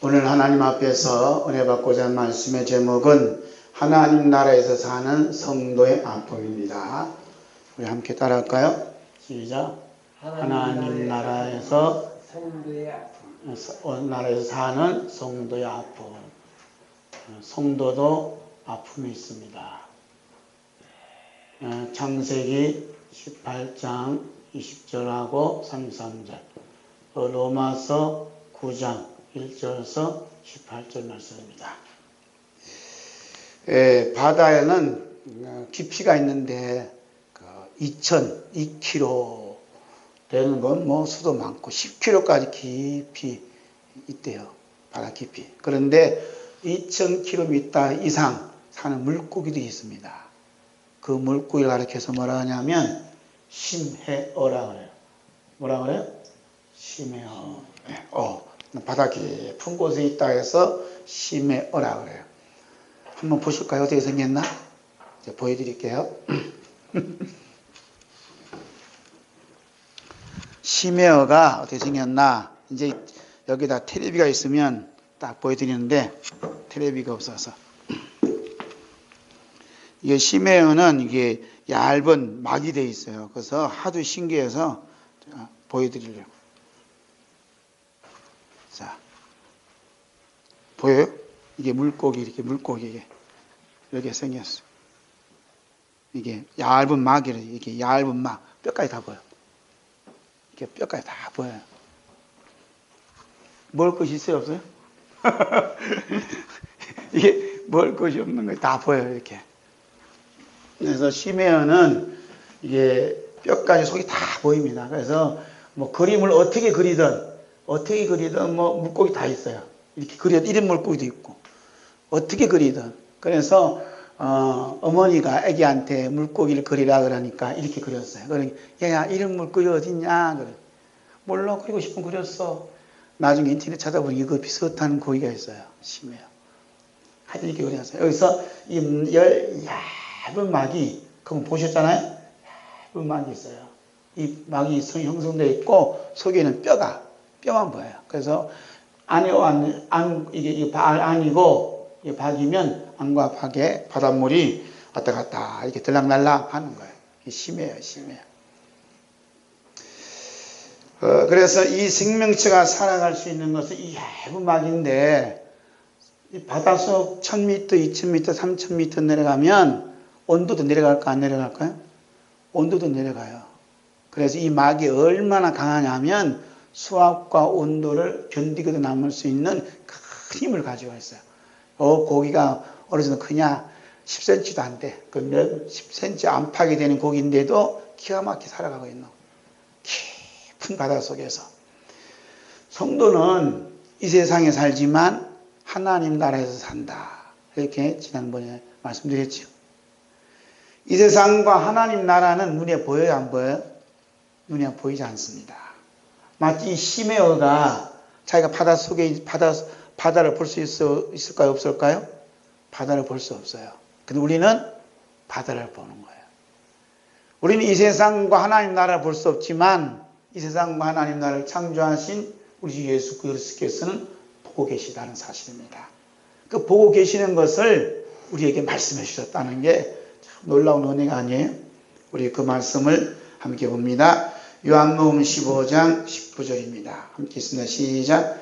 오늘 하나님 앞에서 은혜 받고자 한 말씀의 제목은 하나님 나라에서 사는 성도의 아픔입니다. 우리 함께 따라할까요? 시작. 하나님 나라에서 나라에서 사는 성도의 아픔. 성도도 아픔이 있습니다. 창세기 18장 20절하고 33절, 로마서 9장 1절에서 18절 말씀입니다. 바다에는 깊이가 있는데 2,000km 되는 건 수도 많고 10km까지 깊이 있대요. 바다 깊이. 그런데 2,000km 이상 사는 물고기도 있습니다. 그 물고기를 가리켜서 뭐라 하냐면 심해어라 그래요. 뭐라 그래요? 심해어. 바다 깊은 곳에 있다 해서 심해어라 그래요. 한번 보실까요? 어떻게 생겼나? 이제 보여드릴게요. 심해어가 어떻게 생겼나? 이제 여기다 테레비가 있으면 딱 보여드리는데 테레비가 없어서. 이게 심해어는 이게 얇은 막이 되어 있어요. 그래서 하도 신기해서 보여드리려고. 자, 보여요? 이게 물고기, 이렇게 생겼어요. 이게 얇은 막이래. 이게 얇은 막, 뼈까지 다 보여. 이게 뼈까지 다 보여요. 먹을 것이 있어요, 없어요? 이게 먹을 것이 없는 거 다 보여요, 이렇게. 그래서 심해어는 이게 뼈까지 속이 다 보입니다. 그래서 그림을 어떻게 그리든 물고기 다 있어요. 이렇게 그려도 이런 물고기도 있고 어떻게 그리든. 그래서 어머니가 아기한테 물고기를 그리라 그러니까 이렇게 그렸어요. 그러니까 얘야 이런 물고기 어딨냐? 그래. 몰라, 그리고 싶으면 그렸어. 나중에 인터넷 찾아보니 이거 비슷한 고기가 있어요. 심해요. 하여튼 이렇게 그렸어요. 여기서 이 얇은 막이, 그럼 보셨잖아요? 얇은 막이 있어요. 이 막이 형성되어 있고 속에는 뼈만 보여요. 그래서 이게 안이고 이 박이면 안과 박에 바닷물이 왔다 갔다 이렇게 들락날락 하는 거예요. 심해요. 그래서 이 생명체가 살아갈 수 있는 것은 이 얇은 막인데, 이 바닷속 1,000m, 2,000m, 3,000m 내려가면 온도도 내려갈까 안 내려갈까요? 온도도 내려가요. 그래서 이 막이 얼마나 강하냐면 수압과 온도를 견디고도 남을 수 있는 큰 힘을 가지고 있어요. 고기가 어느 정도 크냐? 10cm도 안 돼. 10cm 안팎이 되는 고기인데도 기가 막히게 살아가고 있는 깊은 바다 속에서. 성도는 이 세상에 살지만 하나님 나라에서 산다. 이렇게 지난번에 말씀드렸죠. 이 세상과 하나님 나라는 눈에 보여요, 안 보여요? 눈에 보이지 않습니다. 마치 심해어가 자기가 바다 속에 바다를 볼 수 있을까요, 없을까요? 바다를 볼 수 없어요. 근데 우리는 바다를 보는 거예요. 우리는 이 세상과 하나님 나라를 볼 수 없지만 이 세상과 하나님 나라를 창조하신 우리 주 예수 그리스도께서는 보고 계시다는 사실입니다. 그 보고 계시는 것을 우리에게 말씀해 주셨다는 게 참 놀라운 은혜가 아니에요? 우리 그 말씀을 함께 봅니다. 요한복음 15장 19절입니다. 함께 있습니다. 시작.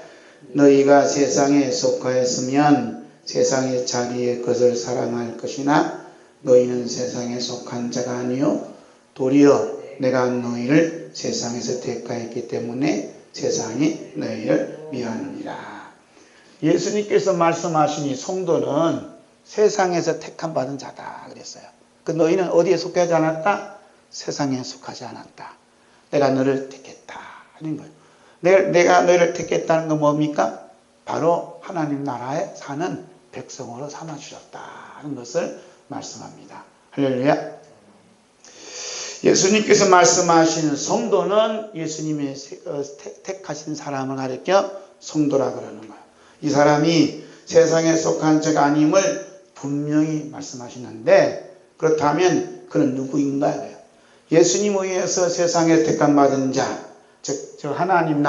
너희가 세상에 속하였으면 세상의 자기의 것을 사랑할 것이나 너희는 세상에 속한 자가 아니요 도리어 내가 너희를 세상에서 택하였기 때문에 세상이 너희를 미워하느니라. 예수님께서 말씀하시니 성도는 세상에서 택함 받은 자다 그랬어요. 그 너희는 어디에 속하지 않았다? 세상에 속하지 않았다. 내가 너를 택했다 하는 거예요. 내가 너희를 택했다는 건 뭡니까? 바로 하나님 나라에 사는 백성으로 삼아주셨다는 것을 말씀합니다. 할렐루야. 예수님께서 말씀하시는 성도는 예수님의 택하신 사람을 가리켜 성도라 그러는 거예요. 이 사람이 세상에 속한 자가 아님을 분명히 말씀하시는데, 그렇다면 그는 누구인가요? 예수님에 의해서 세상에 택함 받은 자, 즉 하나님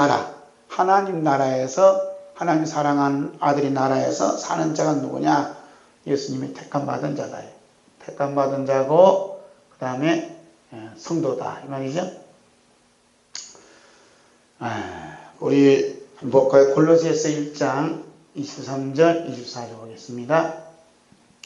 나라에서 하나님 사랑하는 아들의 나라에서 사는 자가 누구냐? 예수님이 택함받은 자다. 택함받은 자고 그 다음에 성도다 이 말이죠. 우리 볼까요? 골로새서 1장 23절 24절 보겠습니다.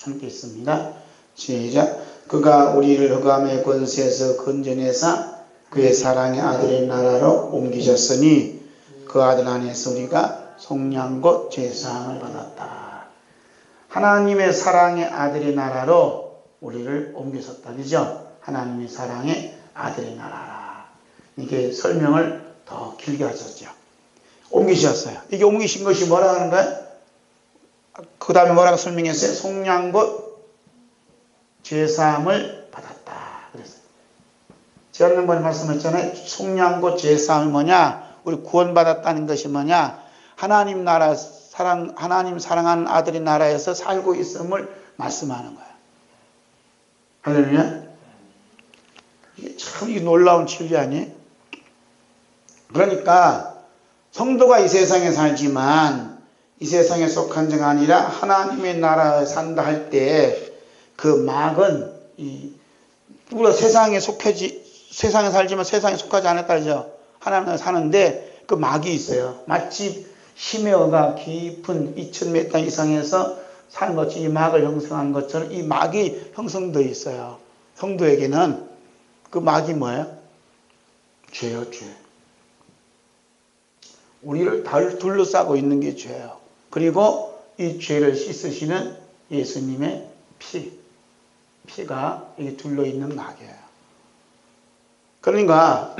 함께 있습니다. 시작. 그가 우리를 흑암의 권세에서 건져내사 그의 사랑의 아들의 나라로 옮기셨으니 그 아들 안에서 우리가 속량 곧 죄사함을 받았다. 하나님의 사랑의 아들의 나라로 우리를 옮기셨다. 그죠? 하나님의 사랑의 아들의 나라라. 이게 설명을 더 길게 하셨죠. 옮기셨어요. 이게 옮기신 것이 뭐라 하는 거예요? 그 다음에 뭐라고 설명했어요? 속량 곧 죄사함을 받았다. 그랬어요. 지난번에 말씀했잖아요. 속량 곧 죄사함이 뭐냐? 우리 구원받았다는 것이 뭐냐? 하나님 나라 하나님 사랑하는 아들의 나라에서 살고 있음을 말씀하는 거예요. 할렐루야. 이게 참 놀라운 진리 아니에요? 그러니까 성도가 이 세상에 살지만 이 세상에 속한 자가 아니라 하나님의 나라에 산다 할 때 그 막은 우리가 세상에 살지만 세상에 속하지 않았다 하죠. 하나님을 사는데 그 막이 있어요. 마치 심해어가 깊은 2000m 이상에서 사는 것이 이 막을 형성한 것처럼 이 막이 형성되어 있어요. 성도에게는 그 막이 뭐예요? 죄요, 죄. 우리를 둘러싸고 있는 게 죄예요. 그리고 이 죄를 씻으시는 예수님의 피가 이게 둘러있는 막이에요. 그러니까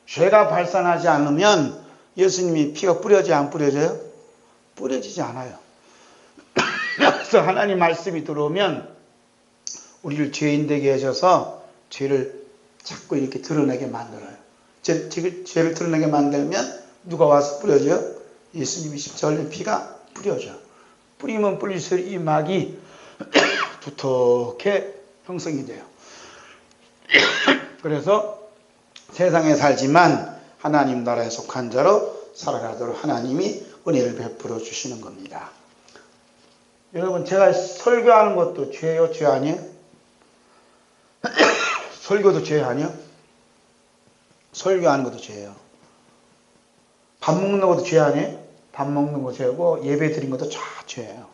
죄가 발산하지 않으면 예수님이 피가 뿌려져요? 안 뿌려져요? 뿌려지지 않아요. 그래서 하나님 말씀이 들어오면 우리를 죄인 되게 하셔서 죄를 자꾸 이렇게 드러내게 만들어요. 죄를 드러내게 만들면 누가 와서 뿌려져요? 예수님이 십자가의 피가 뿌려져. 뿌리면 뿌릴수록 이 막이 두텁게 형성이 돼요. 그래서 세상에 살지만 하나님 나라에 속한 자로 살아가도록 하나님이 은혜를 베풀어 주시는 겁니다. 여러분, 제가 설교하는 것도 죄요, 죄 아니에요? 설교도 죄 아니에요? 설교하는 것도 죄예요. 밥 먹는 것도 죄 아니에요? 밥 먹는 거 죄고 예배 드린 것도 다 죄예요.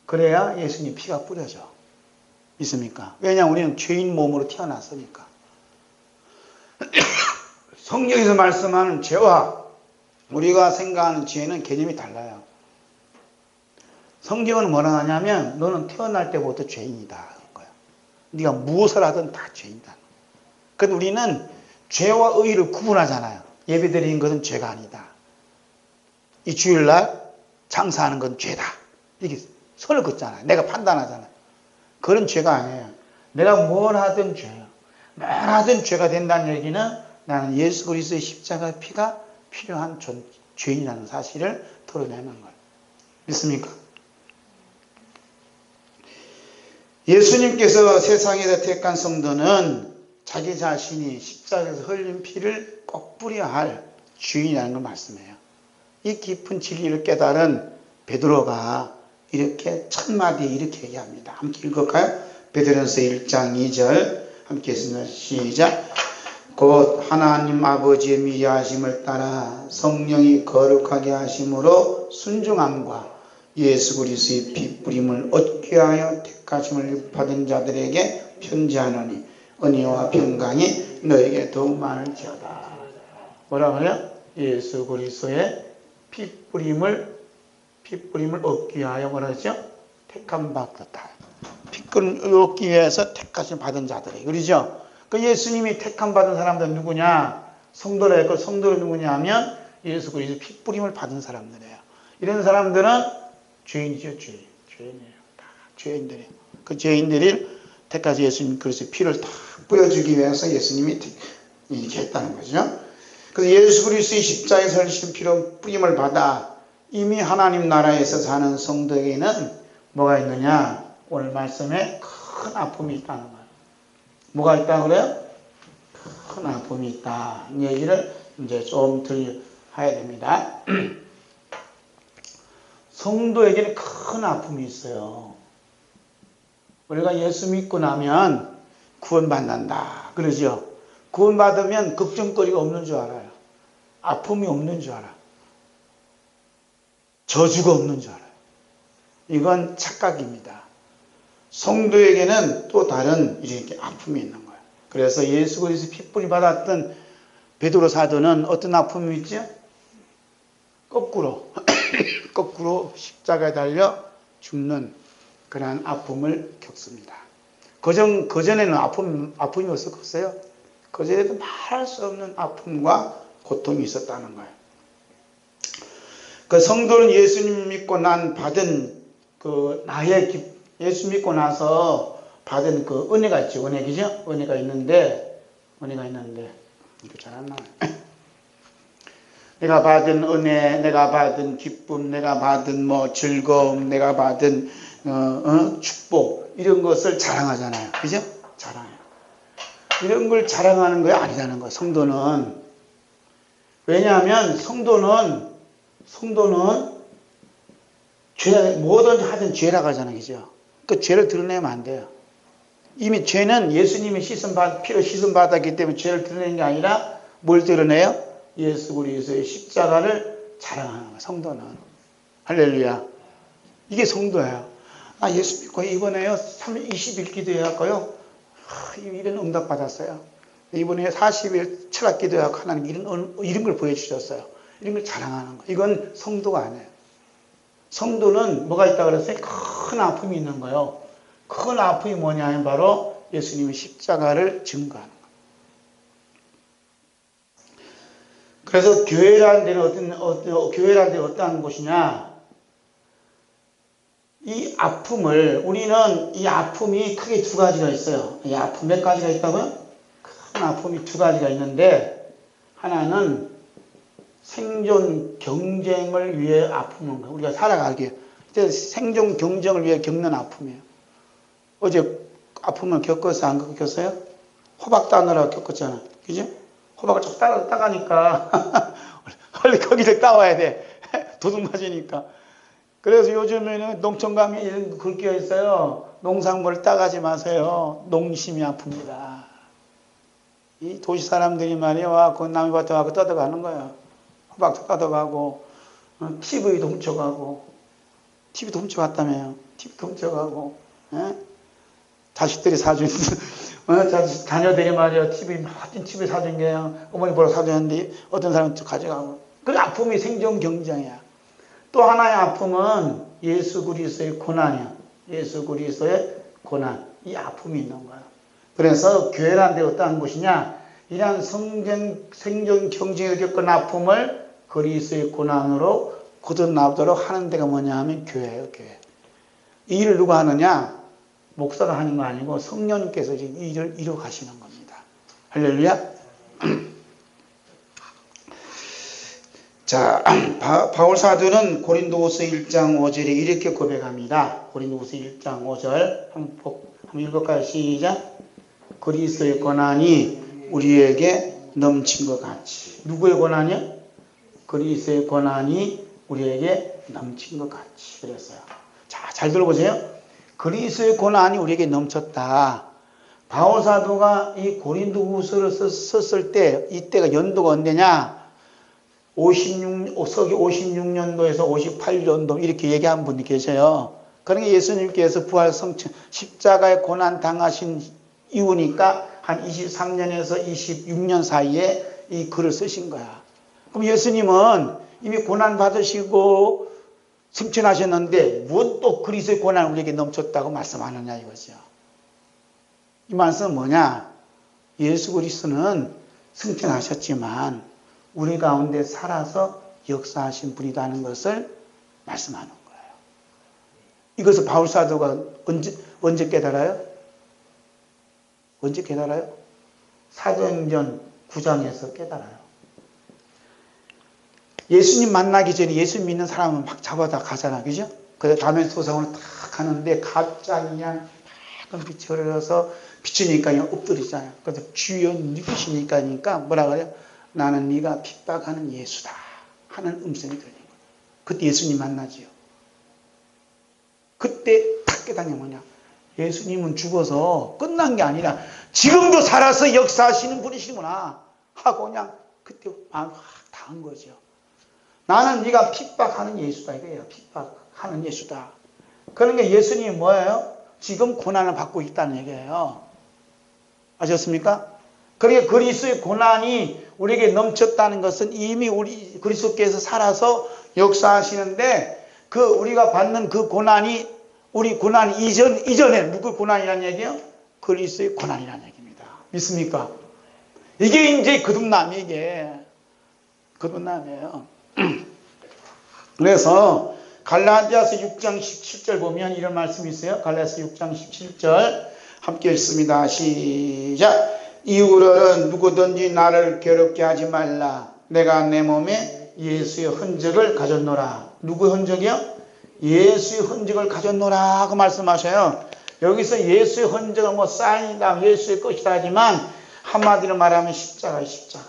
그래야 예수님 피가 뿌려져. 믿습니까? 왜냐하면 우리는 죄인 몸으로 태어났으니까. 성경에서 말씀하는 죄와 우리가 생각하는 죄는 개념이 달라요. 성경은 뭐라 하냐면 너는 태어날 때부터 죄인이다. 네가 무엇을 하든 다 죄인이다. 그런데 우리는 죄와 의를 구분하잖아요. 예배 드리는 것은 죄가 아니다. 이 주일날 장사하는 건 죄다. 이게 선을 긋잖아요. 내가 판단하잖아요. 그런 죄가 아니에요. 내가 뭘 하든 죄예요. 뭘 하든 죄가 된다는 얘기는 나는 예수 그리스도의 십자가의 피가 필요한 죄인이라는 사실을 드러내는 거예요. 믿습니까? 예수님께서 세상에서 택한 성도는 자기 자신이 십자가에서 흘린 피를 꼭 뿌려야 할 주인이라는 걸 말씀해요. 이 깊은 진리를 깨달은 베드로가 이렇게 첫 마디에 이렇게 얘기합니다. 함께 읽을까요? 베드로전서 1장 2절 함께 했습니다. 시작. 곧 하나님 아버지의 미리하심을 따라 성령이 거룩하게 하심으로 순종함과 예수 그리스도의 피 뿌림을 얻게 하여 택하심을 받은 자들에게 편지하노니 은혜와 평강이 너에게 더욱 많을지어다. 뭐라고 해요? 예수 그리스도의 피 뿌림을 얻기 위하여 뭐라 했죠? 택함 받았다. 피를 얻기 위해서 택하심 받은 자들이. 그러죠? 그 예수님이 택함 받은 사람들은 누구냐? 성도라 했고 성도는 누구냐 하면 예수 그리스도 피 뿌림을 받은 사람들이에요. 이런 사람들은 죄인이죠, 죄인이에요. 다 죄인들이에요. 그 죄인들이 택하시 예수님 그리스도의 피를 다 뿌려주기 위해서 예수님이 이렇게 했다는 거죠. 그래서 예수 그리스도의 십자가에서 흘리신 피로 뿌림을 받아 이미 하나님 나라에서 사는 성도에게는 뭐가 있느냐? 오늘 말씀에 큰 아픔이 있다는 거예요. 뭐가 있다고 그래요? 큰 아픔이 있다. 이 얘기를 이제 좀 해야 됩니다. 성도에게는 큰 아픔이 있어요. 우리가 예수 믿고 나면 구원받는다 그러죠. 구원받으면 걱정거리가 없는 줄 알아요. 아픔이 없는 줄 알아요. 저주가 없는 줄 알아요. 이건 착각입니다. 성도에게는 또 다른 이렇게 아픔이 있는 거예요. 그래서 예수 그리스도 핏불이 받았던 베드로 사도는 어떤 아픔이 있죠? 거꾸로 십자가에 달려 죽는 그러한 아픔을 겪습니다. 그전에는 아픔이 없었어요. 그전에도 말할 수 없는 아픔과 고통이 있었다는 거예요. 그 성도는 예수님 믿고 받은 예수 믿고 나서 받은 그 은혜가 있죠. 은혜가 있는데 이거 잘 안 나와요. 내가 받은 은혜, 내가 받은 기쁨, 내가 받은 즐거움, 내가 받은 축복 이런 것을 자랑하잖아요. 그죠? 자랑해요. 이런 걸 자랑하는 거 아니라는 거예요. 성도는. 왜냐하면 성도는 뭐든지 하든 죄라고 하잖아요. 그죠? 그 죄를 드러내면 안 돼요. 이미 죄는 예수님이 피로 씻음 받았기 때문에 죄를 드러내는 게 아니라 뭘 드러내요? 예수 그리스도의 십자가를 자랑하는 거예요. 성도는. 할렐루야. 이게 성도예요. 예수 믿고 이번에요 21 기도해갖고요 이런 응답 받았어요. 이번에 40일 철학 기도해갖고 하나님 이런 걸 보여주셨어요. 이런 걸 자랑하는 거예요. 이건 성도가 아니에요. 성도는 뭐가 있다고 그랬어요? 큰 아픔이 있는 거예요. 큰 아픔이 뭐냐면 바로 예수님의 십자가를 증거하는 거예요. 그래서 교회라는 데는 어떠한 곳이냐? 이 우리는 이 아픔이 크게 두 가지가 있어요. 이 아픔 몇 가지가 있다고요? 큰 아픔이 두 가지가 있는데, 하나는 생존 경쟁을 위해 아픔인 거예요. 우리가 살아가기에. 생존 경쟁을 위해 겪는 아픔이에요. 어제 아픔을 겪었어요? 안 겪었어요? 호박 따느라고 겪었잖아. 그죠? 호박을 쭉 따가니까 원래 거기를 따와야 돼. 도둑 맞으니까. 그래서 요즘에는 농촌 가면 이런 글귀가 있어요. 농산물을 따가지 마세요. 농심이 아픕니다. 이 도시 사람들이 말이야 와서 남의 밭에 와서 뜯어가는 거예요. 호박도 뜯어가고 TV도 훔쳐가고 TV도 훔쳐갔다며요. TV도 훔쳐가고 자식들이 사준 자녀들이 말이야 멋진 TV 사준 게요. 어머니 보러 사줬는데 어떤 사람은 또 가져가고. 그 아픔이 생존 경쟁이야. 또 하나의 아픔은 예수 그리스도의 고난이야. 예수 그리스도의 고난. 이 아픔이 있는 거야. 그래서 교회라는 데 어떠한 곳이냐? 이러한 생존 경쟁을 겪은 아픔을 그리스도의 고난으로 거듭나도록 하는 데가 뭐냐 하면 교회예요. 교회. 이 일을 누가 하느냐? 목사가 하는 거 아니고 성령님께서 지금 이 일을 이루어 가시는 겁니다. 할렐루야. 자, 바울 사도는 고린도후서 1장 5절에 이렇게 고백합니다. 고린도후서 1장 5절 한번 읽을까요? 시작. 그리스도의 고난이 우리에게 넘친 것 같이. 누구의 고난이요? 그리스도의 고난이 우리에게 넘친 것 같이. 그랬어요. 자, 잘 들어보세요. 그리스도의 고난이 우리에게 넘쳤다. 바울 사도가 이 고린도후서를 썼을 때 이때가 연도가 언제냐? 서기 56년도에서 58년도 이렇게 얘기한 분이 계셔요. 그러니까 예수님께서 부활 성취 십자가의 고난 당하신 이후니까 한 23년에서 26년 사이에 이 글을 쓰신 거야. 그럼 예수님은 이미 고난 받으시고 승천하셨는데 무엇 또 그리스도의 고난 우리에게 넘쳤다고 말씀하느냐 이거죠. 이 말씀은 뭐냐? 예수 그리스도는 승천하셨지만 우리 가운데 살아서 역사하신 분이라는 것을 말씀하는 거예요. 이것을 바울 사도가 언제 깨달아요? 언제 깨달아요? 사도행전 9장에서 깨달아요. 예수님 만나기 전에 예수 믿는 사람은 막 잡아다 가잖아. 그죠? 그래서 다메섹 소상으로 딱 가는데 갑자기 그냥 밝은 빛이 흐르면서 비추니까 그냥 엎드리잖아요. 그래서 주여 누구시니까 뭐라 그래요? 나는 네가 핍박하는 예수다 하는 음성이 들리는 거예요. 그때 예수님 만나지요. 깨닫는 게 뭐냐? 예수님은 죽어서 끝난 게 아니라 지금도 살아서 역사하시는 분이시구나 하고 그냥 그때 마음을 확 닿은 거죠. 나는 네가 핍박하는 예수다 이거예요. 핍박하는 예수다. 그러니까 예수님이 뭐예요? 지금 고난을 받고 있다는 얘기예요. 아셨습니까? 그러니까 그리스도의 고난이 우리에게 넘쳤다는 것은 이미 우리 그리스도께서 살아서 역사하시는데 그 우리가 받는 그 고난이 우리 고난 이전에 누구 고난이라는 얘기예요? 그리스도의 고난이라는 얘기입니다. 믿습니까? 이게 이제 거듭남이 이게 거듭남이에요. 그래서 갈라디아서 6장 17절 보면 이런 말씀이 있어요. 갈라디아서 6장 17절 함께 읽습니다. 시작. 이후로는 누구든지 나를 괴롭게 하지 말라. 내가 내 몸에 예수의 흔적을 가졌노라. 누구의 흔적이요? 예수의 흔적을 가졌노라 하고 말씀하셔요. 여기서 예수의 흔적은 뭐 사인이다, 예수의 것이다 하지만 한마디로 말하면 십자가의 십자가.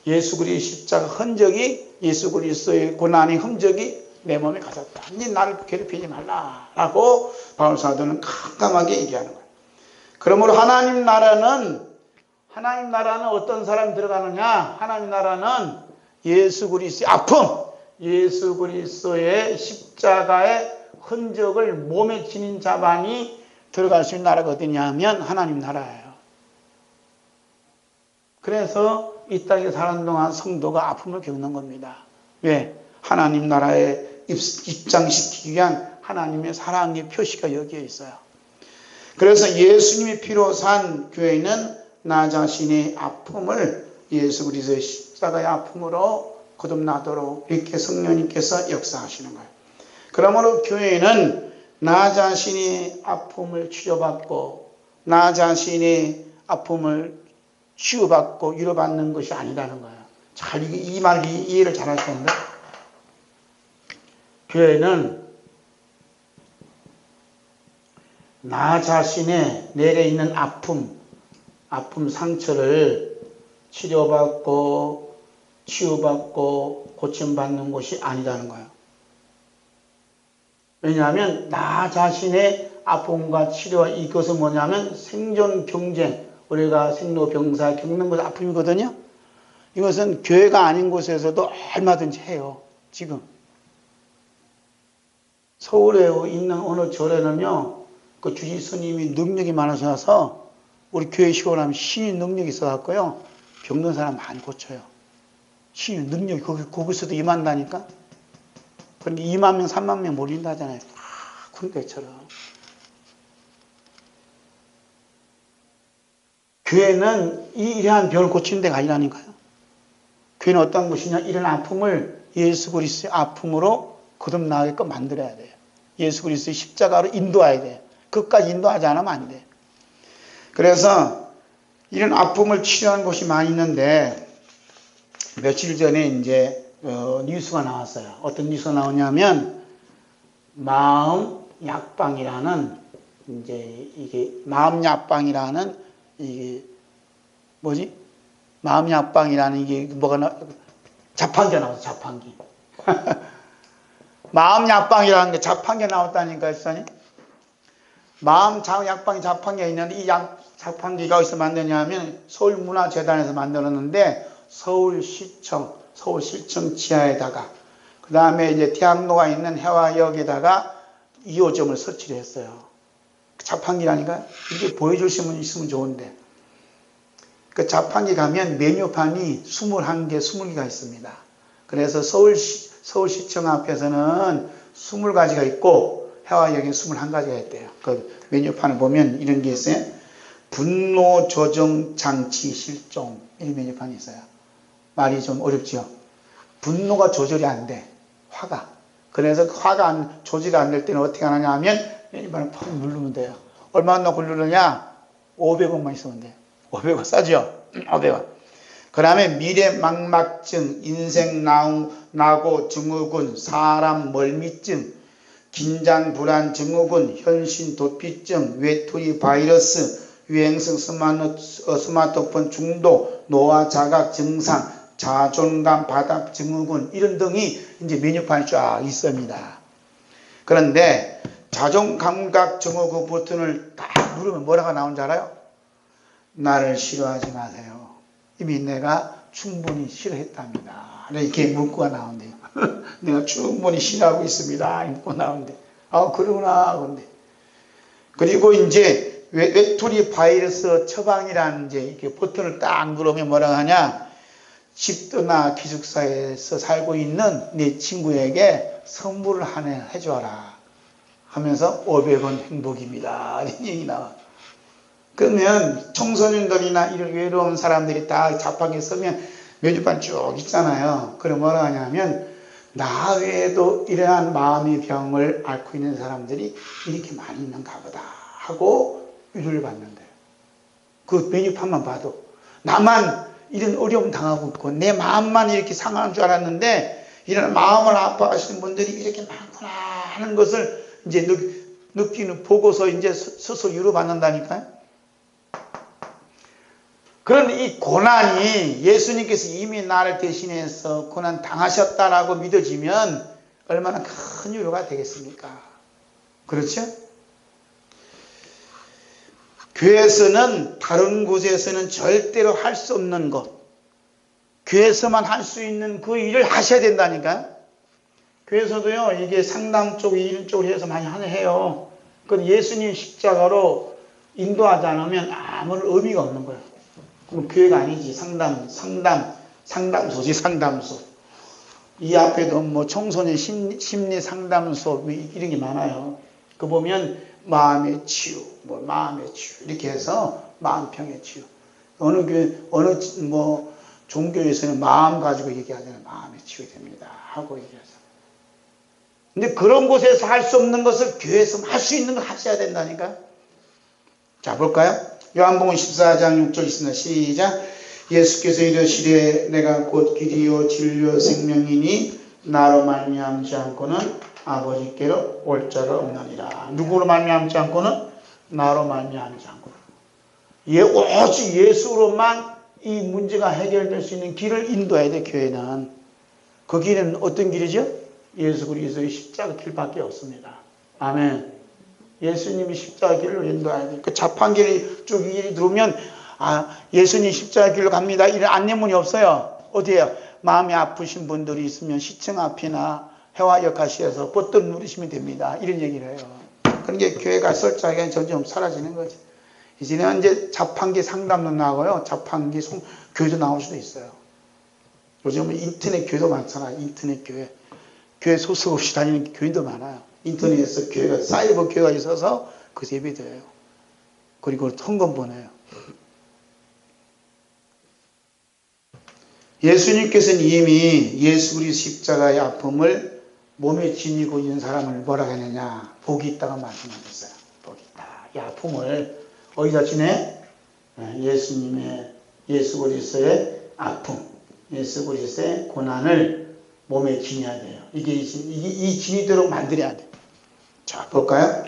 예수 그리스도의 십자가 흔적이 예수 그리스도의 고난의 흔적이 내 몸에 가졌다. 니 나를 괴롭히지 말라라고 바울 사도는 깜깜하게 얘기하는 거예요. 그러므로 하나님 나라는 어떤 사람이 들어가느냐? 하나님 나라는 예수 그리스도의 아픔, 예수 그리스도의 십자가의 흔적을 몸에 지닌 자만이 들어갈 수 있는 나라가 어디냐 하면 하나님 나라예요. 그래서 이 땅에 사는 동안 성도가 아픔을 겪는 겁니다. 왜? 하나님 나라에 입장시키기 위한 하나님의 사랑의 표시가 여기에 있어요. 그래서 예수님의 피로 산 교회는 나 자신의 아픔을 예수 그리스도의 십자가의 아픔으로 거듭나도록 이렇게 성령님께서 역사하시는 거예요. 그러므로 교회는 나 자신의 아픔을 치료받고 나 자신의 아픔을 치유받고 위로받는 것이 아니라는 거예요. 잘 이 말 이해를 잘 하시는데 교회는 나 자신의 내래 있는 아픔 상처를 치료받고 치유받고 고침받는 것이 아니라는 거예요. 왜냐하면 나 자신의 아픔과 치료와 이것은 뭐냐면 생존 경쟁, 우리가 생로병사 겪는 것 아픔이거든요. 이것은 교회가 아닌 곳에서도 얼마든지 해요. 지금 서울에 있는 어느 절에는요, 그 주지 스님이 능력이 많으셔서 우리 교회 시골 하면 신이 능력이 있어갖고요, 병든 사람 많이 고쳐요. 신이 능력이 거기서도 임한다니까. 그러니까 2만 명, 3만 명 몰린다 하잖아요. 군대처럼. 교회는 이러한 병을 고치는 데가 아니라니까요. 교회는 어떤 것이냐? 이런 아픔을 예수 그리스도의 아픔으로 거듭나게끔 만들어야 돼요. 예수 그리스도의 십자가로 인도해야 돼요. 그것까지 인도하지 않으면 안 돼요. 그래서 이런 아픔을 치료하는 곳이 많이 있는데 며칠 전에 이제 뉴스가 나왔어요. 어떤 뉴스가 나오냐면 마음 약방이라는 이제 이게 마음 약방이라는 이게 뭐지? 마음 약방이라는 이게 뭐가 자판기가 나왔어. 자판기. 마음 약방이라는 게 자판기가 나왔다니까 했더니 마음 약방이 자판기가 있는데 이 자판기가 어디서 만드냐면 서울문화재단에서 만들었는데 서울시청 지하에다가 그 다음에 이제 대학로가 있는 해화역에다가 2호점을 설치를 했어요. 자판기라니까 이게 보여줄 수 있으면 좋은데 그 자판기 가면 메뉴판이 21개, 20개가 있습니다. 그래서 서울시청 앞에서는 20가지가 있고 해화역에 21가지가 있대요. 그 메뉴판을 보면 이런 게 있어요. 분노 조정 장치 실종 이런 메뉴판이 있어요. 말이 좀 어렵죠. 분노가 조절이 안 돼. 화가. 그래서 화가 조절이 안 될 때는 어떻게 하느냐 하면 메뉴판을 팍 누르면 돼요. 얼마나 누르느냐? 500원만 있으면 돼요. 500원 싸죠? 500원. 그 다음에 미래 망막증, 인생 나고 증후군, 사람 멀미증, 긴장 불안 증후군, 현신 도피증, 외톨이 바이러스, 유행성 스마트폰 중독, 노화 자각 증상, 자존감 바닥 증후군 이런 등이 이제 메뉴판이 쫙 있습니다. 그런데 자동 감각 정어 그 버튼을 딱 누르면 뭐라고 나오는지 알아요? 나를 싫어하지 마세요. 이미 내가 충분히 싫어했답니다. 이렇게 문구가 나온대요. 내가 충분히 싫어하고 있습니다. 문구가 나온대. 아, 그러구나. 근데. 그리고 이제 외톨이 바이러스 처방이라는 이제 이렇게 버튼을 딱 누르면 뭐라고 하냐? 집도나 기숙사에서 살고 있는 네 친구에게 선물을 하나 해줘라. 하면서 500원 행복입니다. 이런 얘기 나와. 그러면 청소년들이나 이런 외로운 사람들이 딱 자판기에 쓰면 메뉴판 쭉 있잖아요. 그럼 뭐라 하냐면 나 외에도 이러한 마음의 병을 앓고 있는 사람들이 이렇게 많이 있는가 보다 하고 위로를 받는데요. 그 메뉴판만 봐도 나만 이런 어려움 당하고 있고 내 마음만 이렇게 상한 줄 알았는데 이런 마음을 아파하시는 분들이 이렇게 많구나 하는 것을 이제 느끼는 보고서 이제 스스로 위로받는다니까요. 그런데 이 고난이 예수님께서 이미 나를 대신해서 고난 당하셨다라고 믿어지면 얼마나 큰 위로가 되겠습니까? 그렇죠? 교회에서는 다른 곳에서는 절대로 할 수 없는 것, 교회에서만 할 수 있는 그 일을 하셔야 된다니까요. 교회에서도요, 이게 상담 쪽, 이런 쪽을 해서 많이 해요. 그건 예수님 십자가로 인도하지 않으면 아무런 의미가 없는 거예요. 그럼 교회가 아니지. 상담소지, 상담소. 이 앞에도 뭐 청소년 심리 상담소 이런 게 많아요. 그 보면 마음의 치유, 마음의 치유 이렇게 해서 마음병의 치유. 어느 교회, 종교에서는 마음 가지고 얘기하잖아요. 마음의 치유됩니다. 하고 얘기하잖아요. 근데 그런 곳에서 할 수 없는 것을 교회에서 할 수 있는 걸 하셔야 된다니까. 자, 볼까요? 요한복음 14장 6절 있습니다. 시작. 예수께서 이르시되 내가 곧 길이요 진리요 생명이니 나로 말미암지 않고는 아버지께로 올 자가 없느니라. 누구로 말미암지 않고는 나로 말미암지 않고는. 오직 예수로만 이 문제가 해결될 수 있는 길을 인도해야 돼. 교회는. 그 길은 어떤 길이죠? 예수 그리스도의 십자가 길밖에 없습니다. 아멘. 예수님이 십자가 길로 인도해야 돼. 그 자판기를 쭉 이 들어오면 예수님 십자가 길로 갑니다. 이런 안내문이 없어요. 어디에요? 마음이 아프신 분들이 있으면 시청 앞이나 해화역가시에서 버튼 누르시면 됩니다. 이런 얘기를 해요. 그러니까 교회가 설자가 점점 사라지는 거죠. 이제는 이제 자판기 상담도 나오고요. 자판기 교회도 나올 수도 있어요. 요즘은 인터넷 교회도 많잖아요. 인터넷 교회. 교회 소속 없이 다니는 교인도 많아요. 인터넷에서 교회가, 사이버 교회가 있어서 그래서 예배드려요. 그리고 헌금 보내요. 예수님께서는 이미 예수 그리스도 십자가의 아픔을 몸에 지니고 있는 사람을 뭐라고 하느냐? 복이 있다고 말씀하셨어요. 복이 있다. 이 아픔을 어디다 지내? 예수 그리스도의 아픔, 예수 그리스도의 고난을 몸에 지녀야 돼요. 이 지니도록 만들어야 돼요. 자, 볼까요?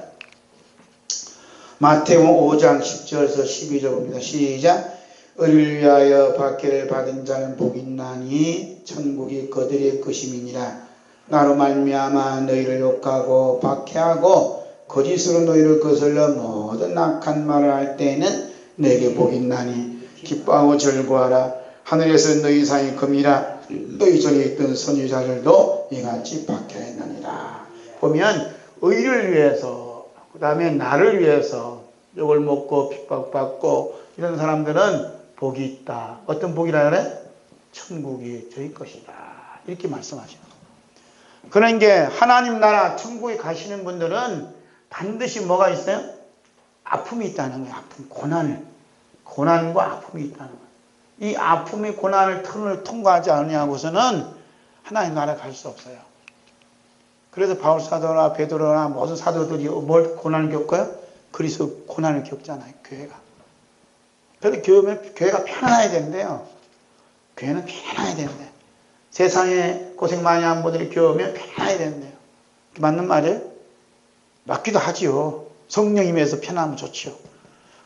마태복음 5장 10절에서 12절 봅니다. 시작. 의를 위하여 박해를 받은 자는 복이 있나니 천국이 그들의 것임이니라. 나로 말미암아 너희를 욕하고 박해하고 거짓으로 너희를 거슬러 모든 악한 말을 할 때에는 너에게 복이 있나니 기뻐하고 즐거워하라. 하늘에서 너희 상이 금이라. 너희 전에 있던 선지자들도 이같이 박해했느니라. 보면 의를 위해서, 그 다음에 나를 위해서 욕을 먹고 핍박받고 이런 사람들은 복이 있다. 어떤 복이라 그래? 천국이 저희 것이다. 이렇게 말씀하시는 거예요. 그러니까 하나님 나라 천국에 가시는 분들은 반드시 뭐가 있어요? 아픔이 있다는 거예요. 아픔, 고난과 아픔이 있다는 거예요. 이 아픔의 고난을 통과하지 않으냐고서는 하나님 나라에 갈 수 없어요. 그래서 바울 사도나 베드로나 모든 사도들이 뭘 고난을 겪어요? 그리스도 고난을 겪잖아요. 교회가. 그래서 교회가 편안해야 된대요. 교회는 편안해야 된대요. 세상에 고생 많이 한 분들이 교회 오면 편안해야 된대요. 맞는 말이에요? 맞기도 하지요. 성령님에서 편하면 좋지요.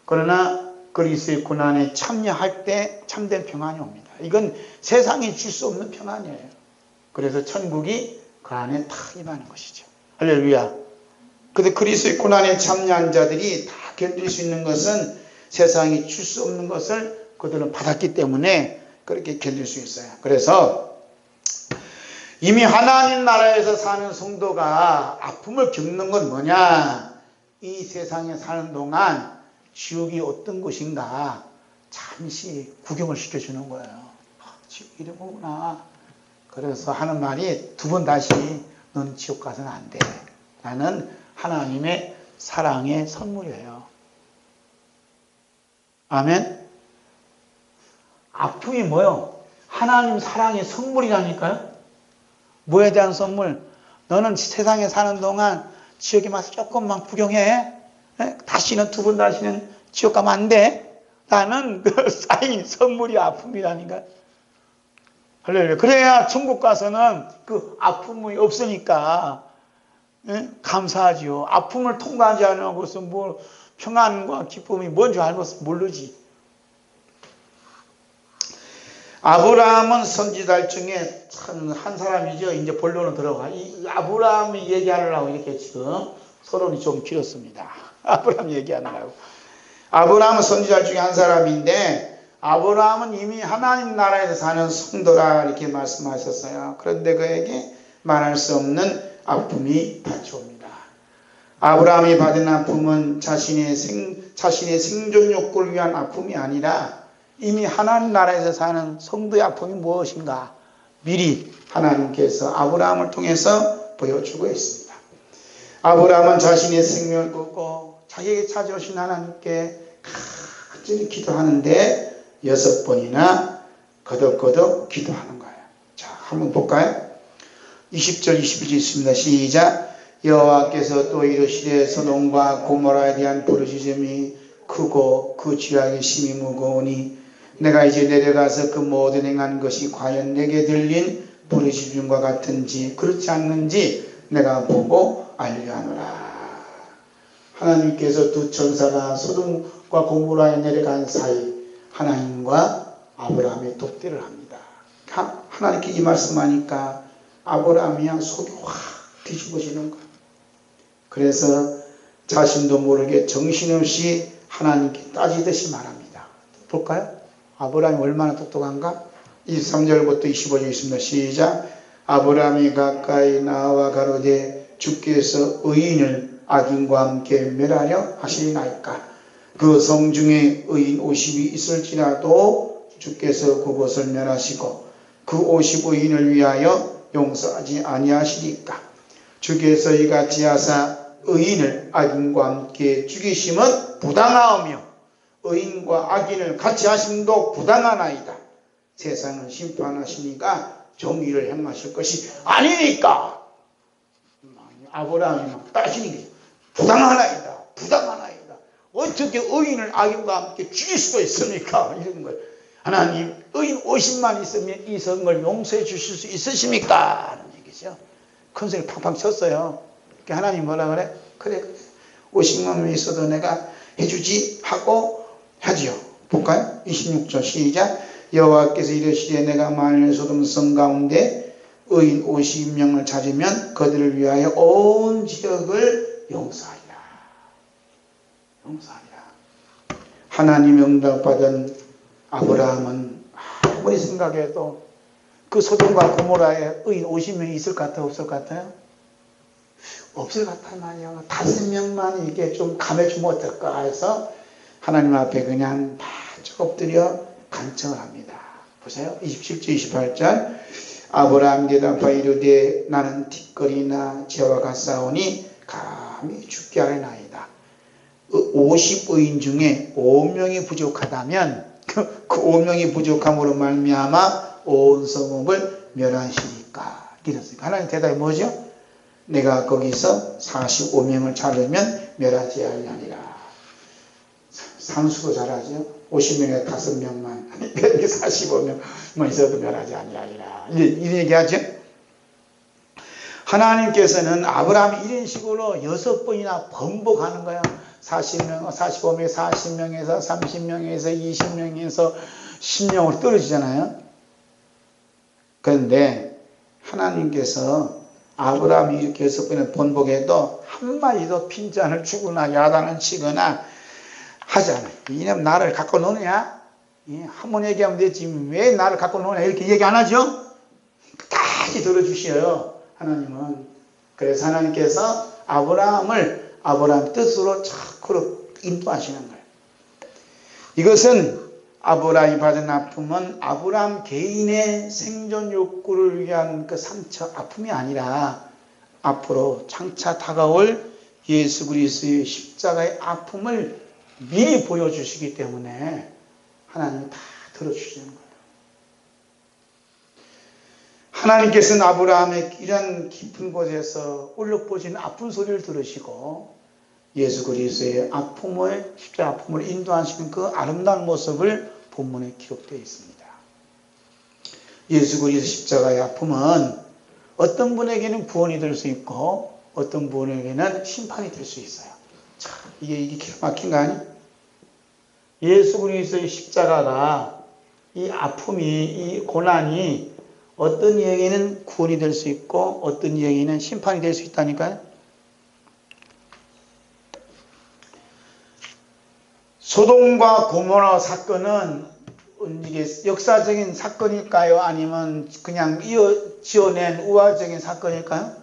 그러나 그리스도의 고난에 참여할 때 참된 평안이 옵니다. 이건 세상이 줄 수 없는 평안이에요. 그래서 천국이 그 안에 다 임하는 것이죠. 할렐루야. 근데 그리스도의 고난에 참여한 자들이 다 견딜 수 있는 것은 세상이 줄 수 없는 것을 그들은 받았기 때문에 그렇게 견딜 수 있어요. 그래서 이미 하나님 나라에서 사는 성도가 아픔을 겪는 건 뭐냐? 이 세상에 사는 동안 지옥이 어떤 곳인가 잠시 구경을 시켜주는 거예요. 지옥이 이런 거구나. 그래서 하는 말이 두 번 다시 넌 지옥 가서는 안 돼. 라는 하나님의 사랑의 선물이에요. 아멘? 아픔이 뭐요? 하나님 사랑의 선물이라니까요? 뭐에 대한 선물? 너는 세상에 사는 동안 지옥에 와서 조금만 구경해. 다시는 두 번 다시는 지옥 가면 안 돼. 라는 그 쌓인 선물이 아픔이라니까. 할렐루야. 그래야 천국 가서는 그 아픔이 없으니까 감사하지요. 아픔을 통과하지 않는 것은 뭐 평안과 기쁨이 뭔지 알고 모르지. 아브라함은 선지자들 중에 참 한 사람이죠. 이제 본론으로 들어가. 이 아브라함이 얘기하려고 이렇게 지금 서론이 좀 길었습니다. 아브라함 얘기하느라고. 아브라함은 선지자들 중에 한 사람인데 아브라함은 이미 하나님 나라에서 사는 성도라 이렇게 말씀하셨어요. 그런데 그에게 말할 수 없는 아픔이 닥쳐옵니다. 아브라함이 받은 아픔은 자신의 생존 욕구를 위한 아픔이 아니라 이미 하나님 나라에서 사는 성도의 아픔이 무엇인가 미리 하나님께서 아브라함을 통해서 보여주고 있습니다. 아브라함은 자신의 생명을 끊고 자기에게 찾아오신 하나님께 간절히 기도하는데 6번이나 거듭거듭 기도하는 거예요. 자, 한번 볼까요? 20절 21절 있습니다. 시작. 여호와께서 또 이르시되 소돔과 고모라에 대한 부르짖음이 크고 그 죄악의 심이 무거우니 내가 이제 내려가서 그 모든 행한 것이 과연 내게 들린 부르짖음과 같은지 그렇지 않는지 내가 보고 알려하노라. 하나님께서 두 천사가 소돔과 고모라에 내려간 사이 하나님과 아브라함의 독대를 합니다. 하나님께 이 말씀하니까 아브라함이 속이 확 뒤집어지는 거예요. 그래서 자신도 모르게 정신없이 하나님께 따지듯이 말합니다. 볼까요? 아브라함이 얼마나 똑똑한가? 23절부터 25절 있습니다. 시작. 아브라함이 가까이 나와 가로되 주께서 의인을 악인과 함께 멸하려 하시나이까? 그 성 중에 의인 50이 있을지라도 주께서 그곳을 멸하시고 그 50의인을 위하여 용서하지 아니하시리까? 주께서 이같이 하사 의인을 악인과 함께 죽이심은 부당하오며 의인과 악인을 같이 하심도 부당하나이다. 세상을 심판하시니까 정의를 행하실 것이 아니니까. 아브라함이 막 따지는 게 부당하나이다. 부당하나이다. 어떻게 의인을 악인과 함께 죽일 수가 있습니까? 이런 거예요. 하나님 의인 50만 있으면 이 성을 용서해 주실 수 있으십니까? 하는 얘기죠. 큰 소리 팍팍 쳤어요. 하나님 뭐라 그래? 그래 50만 있어도 내가 해주지 하고 하지요. 볼까요? 26절 시작. 여호와께서 이르시되 내가 만일 소돔 성 가운데 의인 50명을 찾으면 그들을 위하여 온 지역을 용서하리라. 용서하리라. 하나님 응답받은 아브라함은 아무리 생각해도 그 소돔과 고모라에 의인 50명이 있을 것 같아요? 없을 것 같아요? 없을 것 같단 말이에요. 5명만 이게 좀 감해주면 어떨까 해서 하나님 앞에 그냥 바짝 엎드려 간청을 합니다. 보세요. 27절 28절. 아브라함 대답하여 이르되 나는 티끌이나 재와 같사오니 감히 죽게 하려나이다. 50의인 중에 5명이 부족하다면 그 5명이 부족함으로 말미암아 온 성읍을 멸하시니까. 이랬으니까 하나님 대답이 뭐죠? 내가 거기서 45명을 찾으면 멸하지 아니하리라. 상수도 잘하죠. 50명에 5명만 45명만 있어도 멸하지 아니하리라. 이런 얘기하죠. 하나님께서는 아브라함이 이런 식으로 6번이나 번복하는 거야. 40명, 45명, 40명에서 30명에서 20명에서 10명으로 떨어지잖아요. 그런데 하나님께서 아브라함이 이렇게 6번의 번복에도 한마디도 핀잔을 주거나 야단을 치거나 하지 않아요. 이놈 나를 갖고 노느냐? 한 번 얘기하면 되지 왜 나를 갖고 노냐 이렇게 얘기 안 하죠? 끝까지 들어주셔요. 하나님은. 그래서 하나님께서 아브라함을 아브라함 뜻으로 자꾸로 인도하시는 거예요. 이것은 아브라함이 받은 아픔은 아브라함 개인의 생존 욕구를 위한 그 상처, 아픔이 아니라 앞으로 장차 다가올 예수 그리스도의 십자가의 아픔을 미리 보여주시기 때문에 하나님은 다 들어주시는 거예요. 하나님께서는 아브라함의 이런 깊은 곳에서 울럭퍼지는 아픈 소리를 들으시고 예수 그리스도의 아픔을, 십자가 아픔을 인도하시는 그 아름다운 모습을 본문에 기록되어 있습니다. 예수 그리스도 십자가의 아픔은 어떤 분에게는 구원이 될 수 있고 어떤 분에게는 심판이 될 수 있어요. 자, 이게 기가 막힌 거 아니에요? 예수 그리스도의 십자가가 이 아픔이, 이 고난이 어떤 이에게는 구원이 될 수 있고 어떤 이에게는 심판이 될 수 있다니까요. 소돔과 고모라 사건은 이게 역사적인 사건일까요? 아니면 그냥 지어낸 우화적인 사건일까요?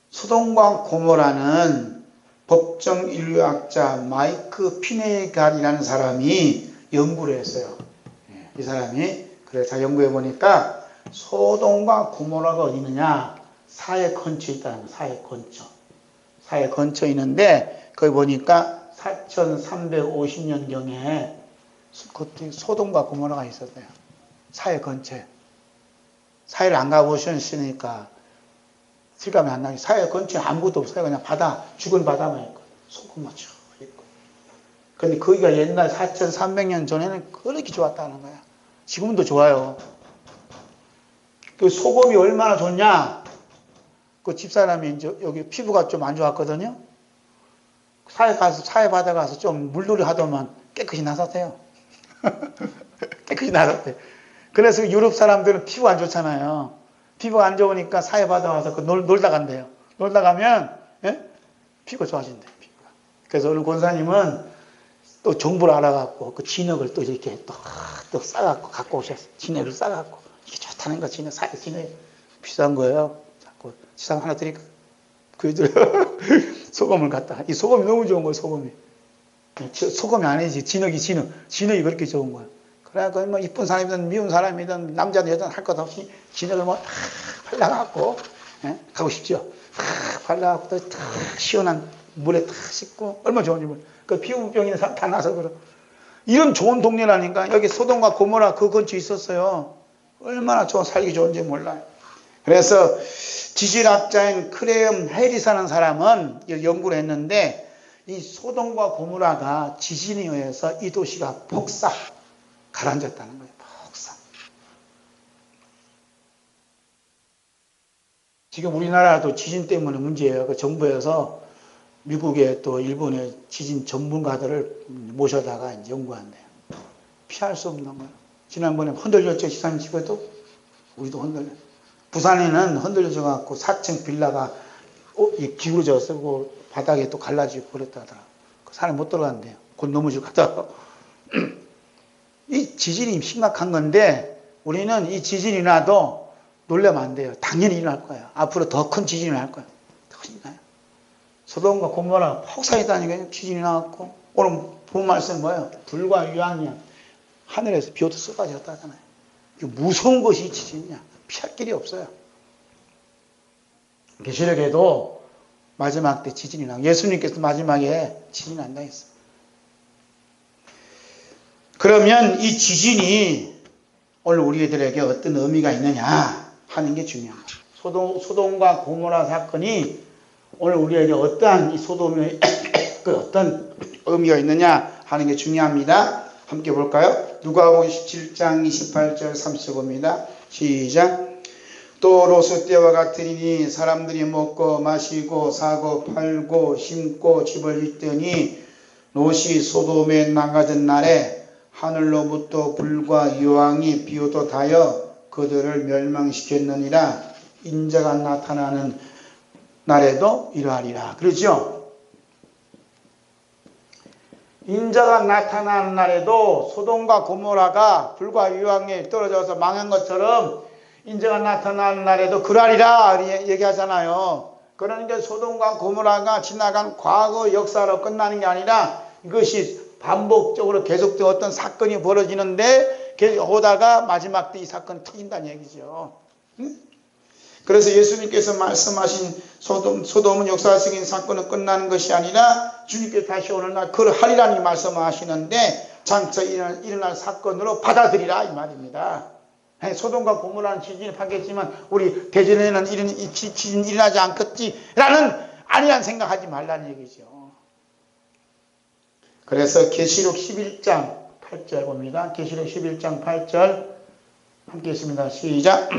소돔과 고모라는 법정 인류학자 마이크 피네갈이라는 사람이 연구를 했어요. 이 사람이 그래서 연구해 보니까 소돔과 고모라가 어디 있느냐? 사해 근처에 있다는 거예요. 사해 근처에 있는데 거기 보니까 4350년경에 소돔과 고모라가 있었대요. 사해 근처에. 사해를 안 가보셨으니까 실감이 안 나요. 사해 근처에 아무것도 없어요. 그냥 바다, 죽은 바다만 있고 소금만 쭉 있고. 근데 거기가 옛날 4300년 전에는 그렇게 좋았다는 거야. 지금도 좋아요. 그 소금이 얼마나 좋냐? 그 집사람이 이제 여기 피부가 좀 안 좋았거든요. 사해 바다 가서 좀 물놀이 하더만 깨끗이 나섰대요. 깨끗이 나섰대. 그래서 유럽 사람들은 피부 안 좋잖아요. 피부가 안 좋으니까 사해 바다 와서 놀다 간대요. 놀다 가면, 피부가 좋아진대, 피부가. 그래서 오늘 권사님은 또 정보를 알아갖고 그 진흙을 또 이렇게 또 싸갖고 갖고 오셨어요. 진흙을 싸갖고. 이게 좋다는 거, 진흙, 사해 진흙. 비싼 거예요. 자꾸 지상 하나 드릴까? 그들 소금을 갖다. 이 소금이 너무 좋은 거예요, 소금이. 소금이 아니지, 진흙이 그렇게 좋은 거예요. 그래갖고 뭐 이쁜 사람이든 미운 사람이든 남자든 여자든 할 것 없이 진흙을 뭐 탁 발라갖고, 가고 싶죠. 탁 발라갖고 또 탁 시원한 물에 탁 씻고, 얼마나 좋은지 몰라요. 그 피부병 있는 사람 다 나서 그래. 이런 좋은 동네라니까. 여기 소돔과 고모라 그 근처에 있었어요. 얼마나 살기 좋은지 몰라요. 그래서 지질학자인 크레엄 해리사라는 사람은 연구를 했는데 이 소돔과 고모라가 지진에 의해서 이 도시가 폭삭 가라앉았다는 거예요. 폭삭. 지금 우리나라도 지진 때문에 문제예요. 그 정부에서 미국에 또 일본의 지진 전문가들을 모셔다가 이제 연구한대요. 피할 수 없는 거예요. 지난번에 흔들렸죠. 시사님 집에도 우리도 흔들려. 부산에는 흔들려져 갖고 4층 빌라가 기울어져서 그 바닥에 또 갈라지고 그랬다더라. 그 사람이 못 들어간대요. 곧 넘어질 것 같다. 이 지진이 심각한 건데 우리는 이 지진이 나도 놀라면 안 돼요. 당연히 일어날 거예요. 앞으로 더 큰 지진이 날 거예요. 더 큰 나요. 소돔과 고모라 폭삭이다니까요. 지진이 나왔고 오늘 본 말씀 뭐예요? 불과 유황이야. 하늘에서 비오도 쏟아졌다 하잖아요. 이거 무서운 것이 지진이야. 피할 길이 없어요. 계시록에도 마지막 때 지진이 나고 예수님께서 마지막에 지진이 난다 했어요. 그러면 이 지진이 오늘 우리들에게 어떤 의미가 있느냐 하는 게 중요합니다. 소돔과 고모라 사건이 오늘 우리에게 어떠한 이 소돔의 그 어떤 의미가 있느냐 하는 게 중요합니다. 함께 볼까요? 누가복음 17장 28절 35입니다. 시작. 또 롯의 때와 같으리니 사람들이 먹고 마시고 사고 팔고 심고 집을 잇더니 롯이 소돔에 나가던 날에 하늘로부터 불과 유황이 비오듯 하여 그들을 멸망시켰느니라. 인자가 나타나는 날에도 이러하리라. 그렇죠? 인자가 나타나는 날에도 소돔과 고모라가 불과 유황에 떨어져서 망한 것처럼 인자가 나타나는 날에도 그러하리라 얘기하잖아요. 그러니까 소돔과 고모라가 지나간 과거 역사로 끝나는 게 아니라 이것이 반복적으로 계속되어 어떤 사건이 벌어지는데 계속 오다가 마지막 때 이 사건이 터진다는 얘기죠. 응? 그래서 예수님께서 말씀하신 소돔은 역사적인 사건은 끝나는 것이 아니라 주님께서 다시 오는 날 그러하리라는 말씀하시는데 장차 일어날 사건으로 받아들이라 이 말입니다. 소돔과 고모라는 지진이 파겠지만 우리 대전에는 이런 지진이 일어나지 않겠지라는 아니란 생각하지 말라는 얘기죠. 그래서 계시록 11장 8절 봅니다. 계시록 11장 8절 함께 있습니다. 시작.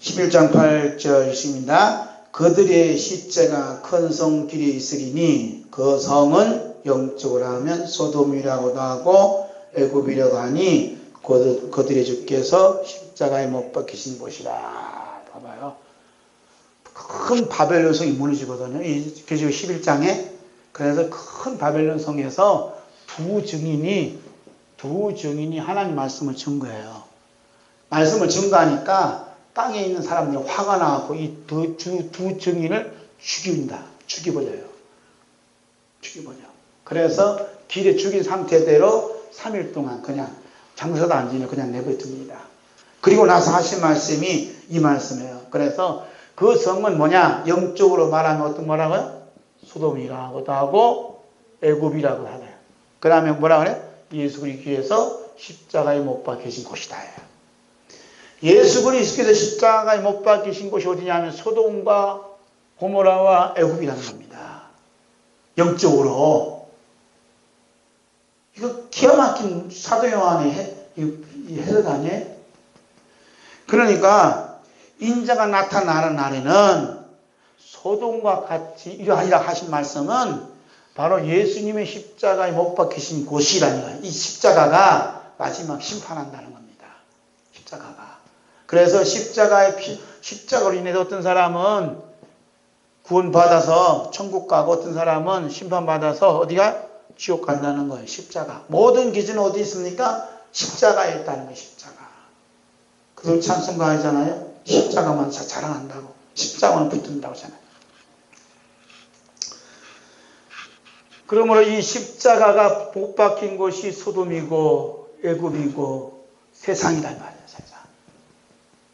11장 8절 있습니다. 그들의 시체가 큰 성 길에 있으리니 그 성은 영적으로 하면 소돔이라고도 하고 애굽이라고 하니 그들의 주께서 십자가에 못 박히신 곳이라. 봐봐요. 큰 바벨론 성이 무너지거든요. 이 계시록 11장에. 그래서 큰 바벨론 성에서 두 증인이 하나님 말씀을 증거해요. 말씀을 증거하니까 땅에 있는 사람들이 화가 나고 이 두 증인을 죽여버려요. 그래서 길에 죽인 상태대로 3일 동안 그냥 장사도 안 지내고 그냥 내버려둡니다. 그리고 나서 하신 말씀이 이 말씀이에요. 그래서 그 성은 뭐냐? 영적으로 말하면 어떤 뭐라고요? 소돔이라고도 하고 애굽이라고 하네요. 그 다음에 뭐라 그래요? 예수 그리스도께서 십자가에 못 박히신 곳이다. 예수 그리스도께서 십자가에 못 박히신 곳이 어디냐면 소돔과 고모라와 애굽이라는 겁니다. 영적으로. 이거 기가 막힌 사도 요한의 해석 아니에요? 그러니까 인자가 나타나는 날에는 소돔과 같이 이러하리라 하신 말씀은 바로 예수님의 십자가에 못 박히신 곳이라니까요. 이 십자가가 마지막 심판한다는 겁니다. 십자가가. 그래서 십자가로 인해서 어떤 사람은 구원받아서 천국 가고 어떤 사람은 심판받아서 어디가? 지옥 간다는 거예요. 십자가. 모든 기준은 어디 있습니까? 십자가에 있다는 거예요. 십자가. 그걸 찬송가 하잖아요. 십자가만 자랑한다고. 십자가만 붙든다고 하잖아요. 그러므로 이 십자가가 못 박힌 곳이 소돔이고 애굽이고 세상이란 말이에요. 세상.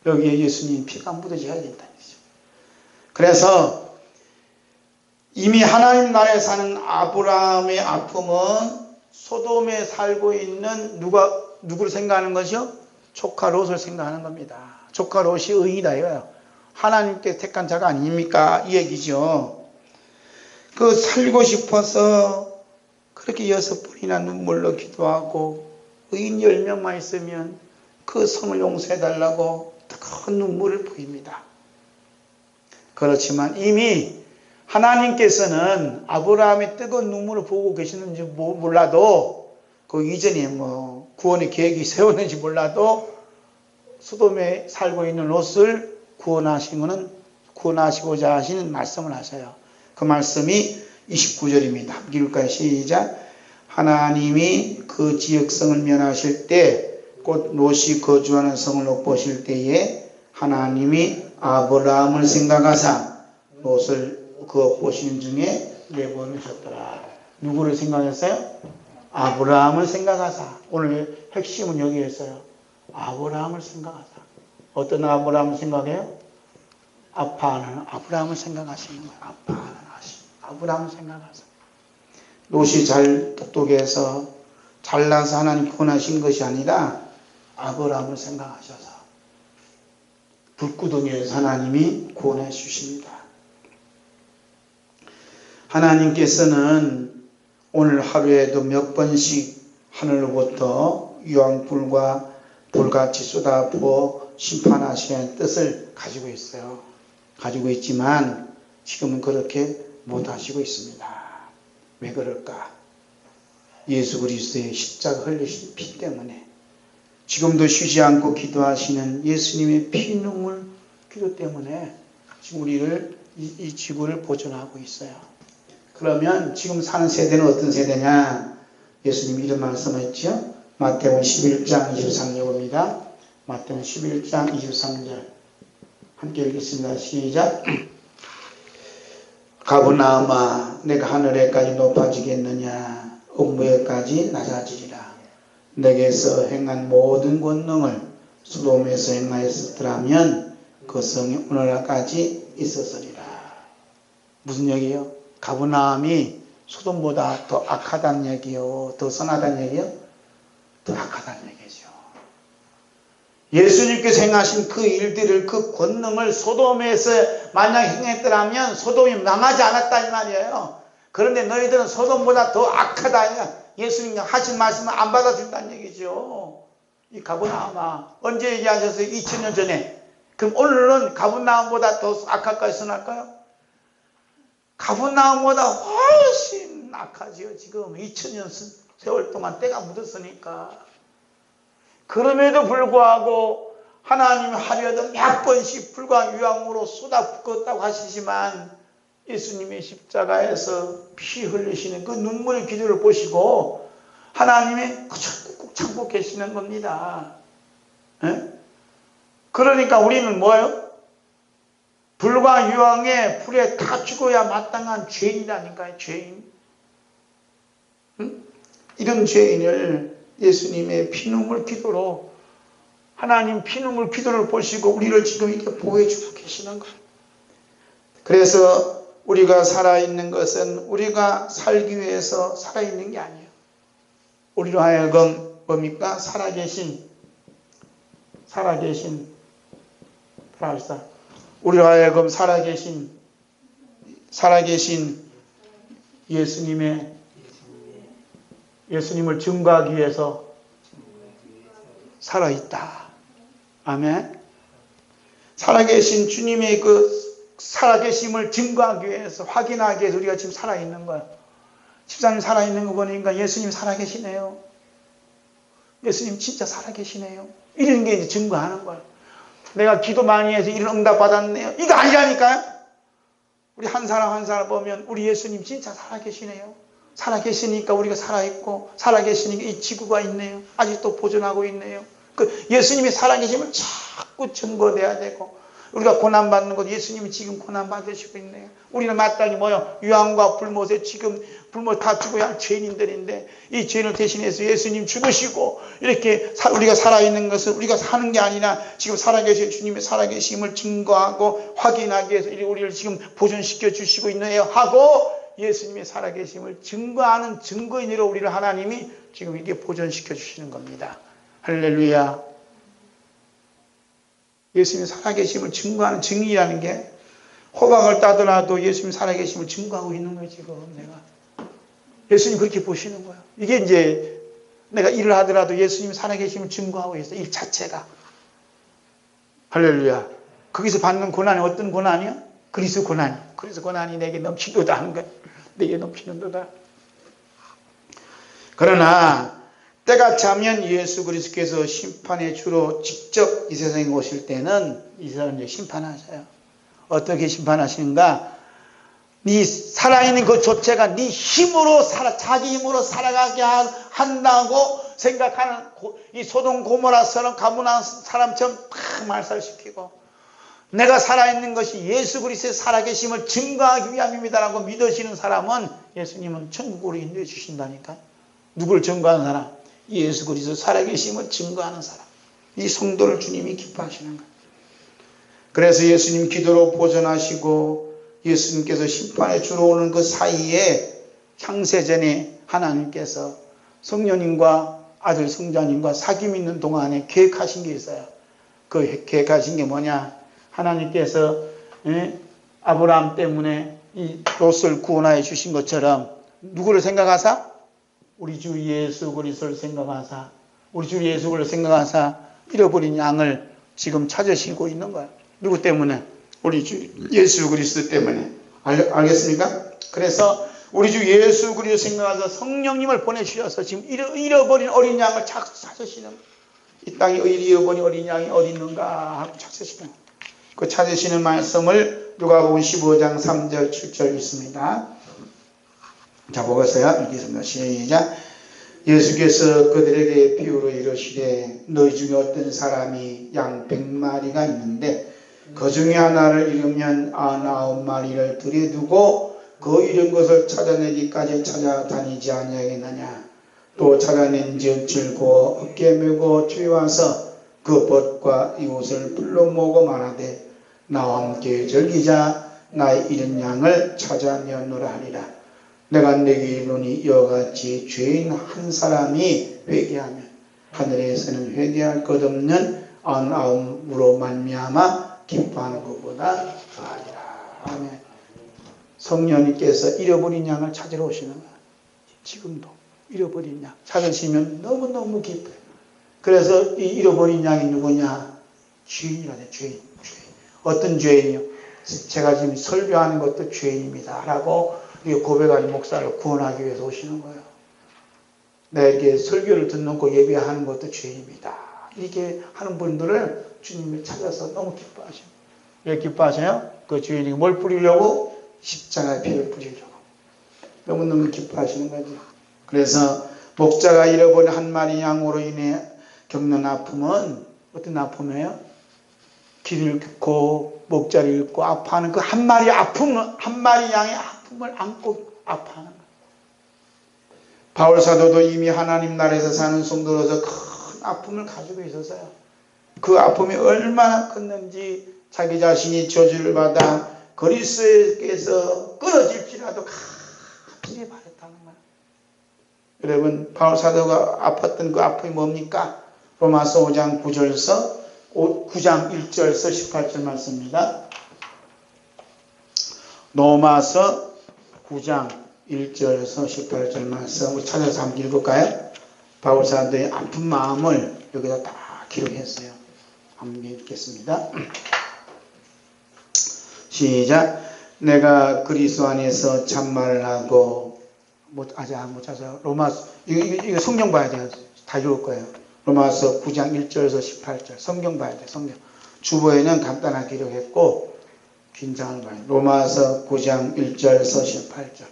여기에 예수님 피가 묻어져야 된다는 거죠. 그래서 이미 하나님 나라에 사는 아브라함의 아픔은 소돔에 살고 있는 누구를 생각하는 것이요? 조카 롯을 생각하는 겁니다. 조카 롯이 의인이다 이거예요. 하나님께 택한 자가 아닙니까? 이 얘기죠. 그 살고 싶어서 그렇게 6번이나 눈물로 기도하고 의인 10명만 있으면 그 성을 용서해달라고 큰 눈물을 보입니다. 그렇지만 이미 하나님께서는 아브라함의 뜨거운 눈물을 보고 계시는지 몰라도 그 이전에 구원의 계획이 세웠는지 몰라도 소돔에 살고 있는 롯을 구원하시고자 하시는 말씀을 하셔요. 그 말씀이 29절입니다. 읽을까요? 시작. 하나님이 그 지역성을 면하실 때 곧 롯이 거주하는 성을 못 보실 때에 하나님이 아브라함을 생각하사 롯을 그 보시는 중에 내보내셨더라. 누구를 생각했어요? 아브라함을 생각하사. 오늘 핵심은 여기에 있어요. 아브라함을 생각하사. 어떤 아브라함을 생각해요? 아빠는 아브라함을 생각하시는 거예요. 아브라함을 생각하사. 롯이 잘 똑똑해서 잘나서 하나님 구원하신 것이 아니라 아브라함을 생각하셔서 불구덩이에서 하나님이 구원해 주십니다. 하나님께서는 오늘 하루에도 몇 번씩 하늘로부터 유황불과 불같이 쏟아부어 심판하시는 뜻을 가지고 있어요. 가지고 있지만 지금은 그렇게 못하시고 있습니다. 왜 그럴까? 예수 그리스도의 십자가 흘리신 피 때문에 지금도 쉬지 않고 기도하시는 예수님의 피눈물 기도 때문에 지금 우리를 이 지구를 보존하고 있어요. 그러면 지금 사는 세대는 어떤 세대냐? 예수님이 이런 말씀했죠. 마태복음 11장 23절 봅니다. 마태복음 11장 23절 함께 읽겠습니다. 시작. 가버나움아 내가 하늘에까지 높아지겠느냐? 음부에까지 낮아지리라. 내게서 행한 모든 권능을 소돔에서 행하였더라면 그 성이 오늘날까지 있었으리라. 무슨 얘기예요? 가버나움이 소돔보다 더 악하다는 얘기요? 더 선하다는 얘기요? 더 악하다는 얘기죠. 예수님께서 행하신 그 일들을, 그 권능을 소돔에서 만약 행했더라면 소돔이 망하지 않았다 이 말이에요. 그런데 너희들은 소돔보다 더 악하다. 예수님이 하신 말씀을 안 받아준다는 얘기죠. 이 가버나움아 언제 얘기하셨어요? 2000년 전에. 그럼 오늘은 가버나움보다 더 악할까요? 선할까요? 가버나움보다 훨씬 악하지요. 지금 2000년 세월 동안 때가 묻었으니까. 그럼에도 불구하고 하나님이 하루에도 몇 번씩 불과 유황으로 쏟아붓겠다고 하시지만 예수님의 십자가에서 피 흘리시는 그 눈물의 기도를 보시고 하나님이 그저 꾹 참고 계시는 겁니다. 에? 그러니까 우리는 뭐예요? 불과 유황에 불에 다 죽어야 마땅한 죄인이라니까요. 죄인. 응? 이런 죄인을 예수님의 피눈물 기도로 하나님 피눈물 기도를 보시고 우리를 지금 이렇게 보호해주고 계시는 거예요. 그래서 우리가 살아있는 것은 우리가 살기 위해서 살아있는 게 아니에요. 우리로 하여금 뭡니까? 살아계신 우리로 하여금 살아계신 예수님을 증거하기 위해서 살아있다. 아멘. 살아계신 주님의 그 살아계심을 증거하기 위해서, 확인하기 위해서 우리가 지금 살아있는 거예요. 집사님 살아있는 거 보니까 예수님 살아계시네요. 예수님 진짜 살아계시네요. 이런 게 이제 증거하는 거예요. 내가 기도 많이 해서 이런 응답 받았네요. 이거 아니라니까요. 우리 한 사람 보면 우리 예수님 진짜 살아계시네요. 살아계시니까 우리가 살아있고, 살아계시니까 이 지구가 있네요. 아직도 보존하고 있네요. 그 예수님이 살아계심을 자꾸 증거돼야 되고, 우리가 고난받는 것, 예수님이 지금 고난받으시고 있네요. 우리는 마땅히 뭐요? 유황과 불못에 지금 불못 다 죽어야 할 죄인들인데, 이 죄인을 대신해서 예수님 죽으시고, 이렇게 우리가 살아있는 것은 우리가 사는 게 아니라 지금 살아계신 주님의 살아계심을 증거하고 확인하기 위해서 우리를 지금 보존시켜 주시고 있네요. 하고, 예수님의 살아계심을 증거하는 증거인으로 우리를 하나님이 지금 이게 보존시켜 주시는 겁니다. 할렐루야. 예수님의 살아계심을 증거하는 증인이라는 게 호박을 따더라도 예수님 살아계심을 증거하고 있는 거예요. 지금 내가 예수님 그렇게 보시는 거예요. 이게 이제 내가 일을 하더라도 예수님 살아계심을 증거하고 있어요. 일 자체가. 할렐루야. 거기서 받는 고난이 어떤 고난이요? 그리스도 고난이. 그리스도 고난이 내게 넘치도다 하는 거예요. 내게 넘치는도다. 그러나 때가 차면 예수 그리스도께서 심판의 주로 직접 이 세상에 오실 때는 이 세상을 이제 심판하셔요. 어떻게 심판하시는가? 네 살아있는 그 조체가 네 힘으로 자기 힘으로 살아가게 한다고 생각하는 이 소돔 고모라처럼 가문한 사람처럼 다 말살시키고, 내가 살아있는 것이 예수 그리스도의 살아계심을 증거하기 위함입니다라고 믿으시는 사람은 예수님은 천국으로 인도해 주신다니까. 누굴 증거하는 사람? 예수 그리스도 살아계심을 증거하는 사람. 이 성도를 주님이 기뻐하시는 거예요. 그래서 예수님 기도로 보존하시고 예수님께서 심판에 주로 오는 그 사이에 향세전에 하나님께서 성령님과 아들 성자님과 사귐 있는 동안에 계획하신 게 있어요. 그 계획하신 게 뭐냐? 하나님께서 아브라함 때문에 이 롯을 구원하여 주신 것처럼 누구를 생각하사? 우리 주 예수 그리스도를 생각하사, 우리 주 예수 그리스도를 생각하사 잃어버린 양을 지금 찾으시고 있는 거야. 누구 때문에? 우리 주 예수 그리스도 때문에. 알겠습니까? 그래서 우리 주 예수 그리스도 생각하사 성령님을 보내주셔서 지금 잃어버린 어린 양을 찾으시는 거야. 이 땅에 잃어버린 어린 양이 어디 있는가 하고 찾으시는, 그 찾으시는 말씀을 누가복음 15장 3절 7절 있습니다. 자, 보겠어요. 읽겠습니다. 시작. 예수께서 그들에게 비유로 이르시되 너희 중에 어떤 사람이 양 100마리가 있는데 그 중에 하나를 잃으면 99마리를 들여두고 그 잃은 것을 찾아내기까지 찾아다니지 아니하겠느냐. 또 찾아낸즉 즐거워 어깨에 메고 뒤와서 그 벗과 이옷을 풀러 모고 말하되 나와 함께 즐기자. 나의 잃은 양을 찾아내었노라 하리라. 내가 내게 이르노니 이와 같이 죄인 한 사람이 회개하면 하늘에서는 회개할 것 없는 99으로 말미암아 기뻐하는 것보다 더하리라. 아멘. 성령님께서 잃어버린 양을 찾으러 오시는 거예요. 지금도 잃어버린 양 찾으시면 너무너무 기뻐요. 그래서 이 잃어버린 양이 누구냐? 죄인이라네. 죄인. 어떤 죄인이요? 제가 지금 설교하는 것도 죄인입니다 라고 고백하는 목사를 구원하기 위해서 오시는 거예요. 내게 설교를 듣는 거 예배하는 것도 죄인입니다. 이렇게 하는 분들을 주님이 찾아서 너무 기뻐하셔요. 왜 기뻐하세요? 그 주인이 뭘 뿌리려고? 십자가의 피를 뿌리려고. 너무너무 기뻐하시는 거죠. 그래서 목자가 잃어버린 한 마리 양으로 인해 겪는 아픔은 어떤 아픔이에요? 길을 잃고 목자를 잃고 아파하는 그 한 마리 아픔은, 한 마리 양의 아픔을 안고 아파하는 거예요. 바울 사도도 이미 하나님 나라에서 사는 성도로서 큰 아픔을 가지고 있었어요. 그 아픔이 얼마나 컸는지 자기 자신이 저주를 받아 그리스도께서 끊어질지라도 간절히 바랬다는 거예요. 여러분, 바울 사도가 아팠던 그 아픔이 뭡니까? 로마서 5장 9절서 9장 1절서 18절 말씀입니다. 로마서 9장 1절에서 18절 말씀 우리 찾아서 한번 읽을까요? 바울 사도의 아픈 마음을 여기다 다 기록했어요. 한번 읽겠습니다. 시작. 내가 그리스도 안에서 참말을 하고 아직 못 찾아서 로마서 이거 성경 봐야 돼요. 다 읽을 거예요. 로마서 9장 1절에서 18절 성경 봐야 돼요. 성경 주보에는 간단하게 기록했고 긴장을 봐요. 로마서 9장 1절에서 18절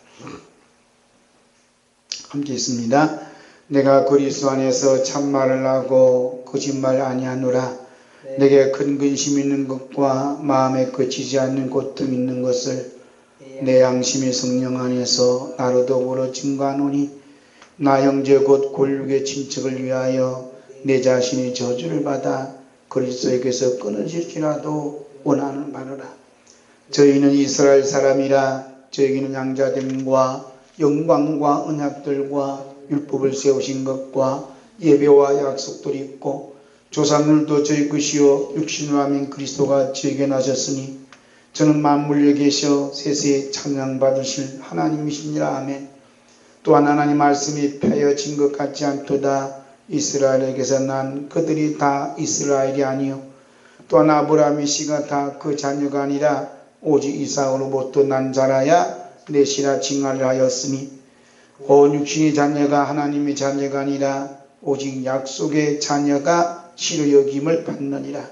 함께 있습니다. 내가 그리스도 안에서 참말을 하고 거짓말 아니하노라. 내게 큰 근심 있는 것과 마음에 그치지 않는 고통 있는 것을 내 양심의 성령 안에서 나로 더불어 증거하노니 나 형제 곧 골육의 친척을 위하여 내 자신의 저주를 받아 그리스도에게서 끊어질지라도 원하는 바로라. 저희는 이스라엘 사람이라 저에게는 양자됨과 영광과 언약들과 율법을 세우신 것과 예배와 약속들이 있고 조상들도 저희 것이요 육신으로 하면 그리스도가 저에게 나셨으니 저는 만물에 계셔 세세에 찬양받으실 하나님이시니라. 아멘. 또한 하나님 말씀이 폐허진 것 같지 않도다. 이스라엘에게서 난 그들이 다 이스라엘이 아니요 또한 아브라함의 씨가 다 그 자녀가 아니라 오직 이삭으로부터 난 자라야 내 씨라 칭하려 하였으니 온 육신의 자녀가 하나님의 자녀가 아니라 오직 약속의 자녀가 씨로 여김을 받느니라.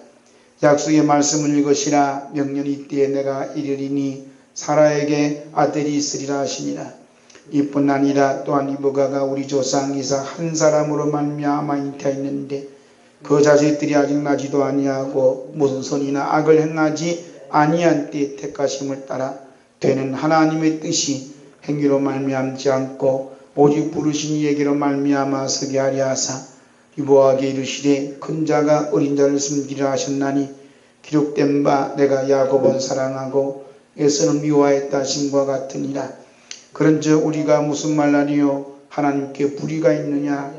약속의 말씀을 이것이라 명년 이때에 내가 이르리니 사라에게 아들이 있으리라 하시니라. 이뿐 아니라 또한 이브가가 우리 조상 이삭 한 사람으로 말미암아 잉태했는데 그 자식들이 아직 나지도 아니하고 무슨 선이나 악을 행하지 아니한 때 택하심을 따라 되는 하나님의 뜻이 행위로 말미암지 않고 오직 부르신 이에게로 말미암아 서게 하려 하사 유보하게 이르시되 큰 자가 어린 자를 섬기라 하셨나니 기록된 바 내가 야곱은 사랑하고 에서는 미워하였다 하심과 같으니라. 그런즉 우리가 무슨 말하리요 하나님께 불의가 있느냐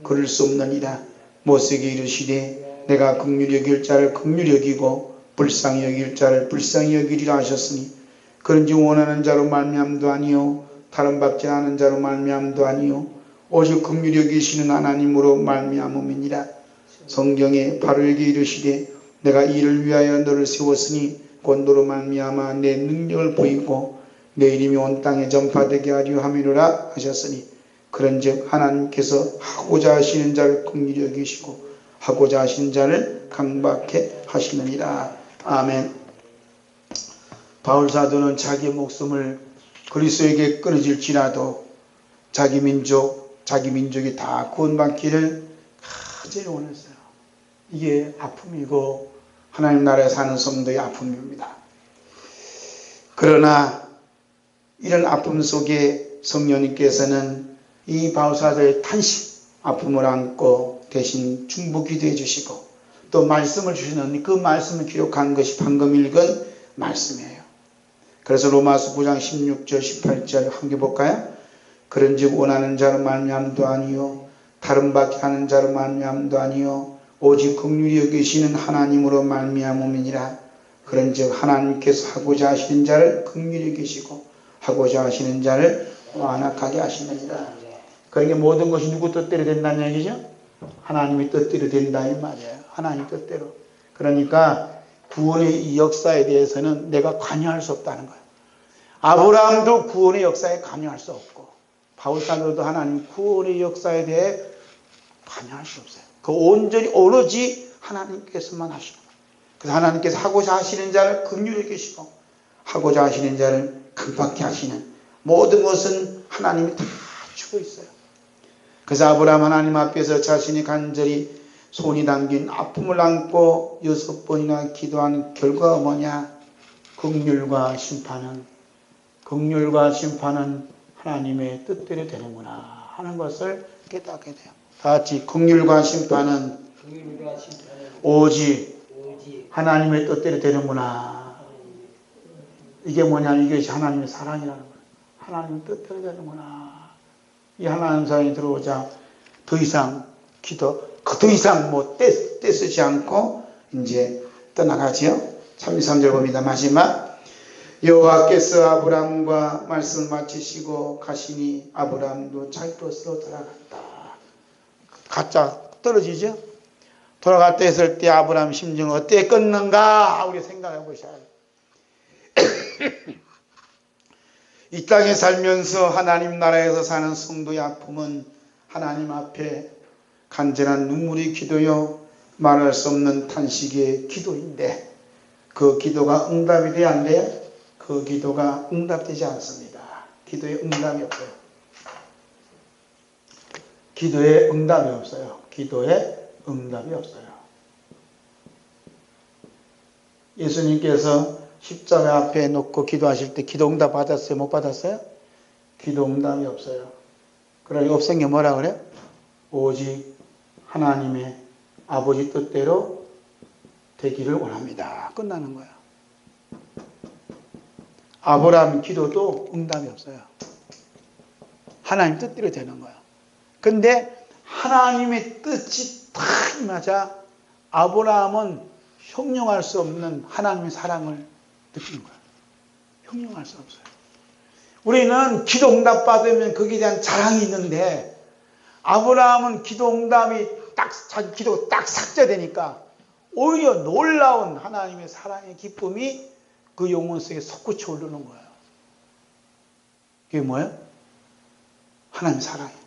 그럴 수 없느니라. 모세에게 이르시되 내가 긍휼히 여길 자를 긍휼히 여기고 불쌍히 여길 자를 불쌍히 여기리라 하셨으니 그런즉 원하는 자로 말미암도 아니요 다른 받지 않은 자로 말미암도 아니요 오직 긍휼히 여기시는 하나님으로 말미암음이니라. 성경에 바로에게 이르시되 내가 이를 위하여 너를 세웠으니 곧 너로 말미암아 내 능력을 보이고 내 이름이 온 땅에 전파되게 하려 함이로라 하셨으니 그런즉 하나님께서 하고자 하시는 자를 긍휼히 여기시고 하고자 하시는 자를 강박해 하시느니라. 아멘. 바울 사도는 자기 목숨을 그리스도에게 끊어질지라도 자기 민족이 다 구원받기를 가장 원했어요. 이게 아픔이고 하나님 나라에 사는 성도의 아픔입니다. 그러나 이런 아픔 속에 성령님께서는 이 바울 사도의 탄식, 아픔을 안고 대신 중보 기도해 주시고 또 말씀을 주시는 그 말씀을 기록한 것이 방금 읽은 말씀이에요. 그래서 로마서 9장 16절 18절 함께 볼까요? 그런즉 원하는 자로 말미암도 아니요 다른 밖에 하는 자로 말미암도 아니요 오직 긍휼히 여기시는 하나님으로 말미암음이니라. 그런즉 하나님께서 하고자 하시는 자를 긍휼히 여기시고 하고자 하시는 자를 완악하게 하시느니라. 그러니까 모든 것이 누구 뜻대로 된다는 얘기죠? 하나님의 뜻대로 된다 이 말이에요. 하나님 뜻대로. 그러니까 구원의 이 역사에 대해서는 내가 관여할 수 없다는 거예요. 아브라함도 구원의 역사에 관여할 수 없고 바울 사도도 하나님 구원의 역사에 대해 관여할 수 없어요. 그 온전히 오로지 하나님께서만 하시는 거예요. 그래서 하나님께서 하고자 하시는 자를 긍휼히 여기시고 하고자 하시는 자를 강박케 하시는 모든 것은 하나님이 다 주고 있어요. 그래서 아브라함 하나님 앞에서 자신이 간절히 손이 담긴 아픔을 안고 6번이나 기도한 결과가 뭐냐? 긍휼과 심판은 하나님의 뜻대로 되는구나 하는 것을 깨닫게 돼요. 다 같이 긍휼과 심판은 오직 하나님의 뜻대로 되는구나. 이게 뭐냐면 이것이 하나님의 사랑이라는 거예요. 하나님의 뜻대로 되는구나. 이 하나님 사랑이 들어오자 더 이상 더 이상 떼쓰지 않고 이제 떠나가지요. 33절 봅니다. 마지막. 여호와께서 아브라함과 말씀을 마치시고 가시니 아브라함도 자기 것으로 돌아갔다. 가짜 떨어지죠? 돌아갔다 했을 때 아브라함 심정은 어떻게 끊는가? 우리 생각해 보셔야 돼요. 이 땅에 살면서 하나님 나라에서 사는 성도의 아픔은 하나님 앞에 간절한 눈물의 기도요, 말할 수 없는 탄식의 기도인데 그 기도가 응답이 돼야 안 돼요? 그 기도가 응답되지 않습니다. 기도에 응답이 없어요. 기도에 응답이 없어요. 기도에 응답이 없어요. 예수님께서 십자가 앞에 놓고 기도하실 때 기도 응답 받았어요? 못 받았어요? 기도 응답이 없어요. 그러니 없은 게 뭐라 그래요? 오직 하나님의 아버지 뜻대로 되기를 원합니다. 끝나는 거예요. 아브라함 기도도 응답이 없어요. 하나님 뜻대로 되는 거예요. 근데 하나님의 뜻이 딱 맞아 아브라함은 형용할 수 없는 하나님의 사랑을 느낀 거예요. 형용할 수 없어요. 우리는 기도 응답 받으면 거기에 대한 자랑이 있는데 아브라함은 기도 응답이 자기 기도가 딱 삭제되니까 오히려 놀라운 하나님의 사랑의 기쁨이 그 영혼 속에 솟구쳐 오르는 거예요. 그게 뭐예요? 하나님의 사랑이에요.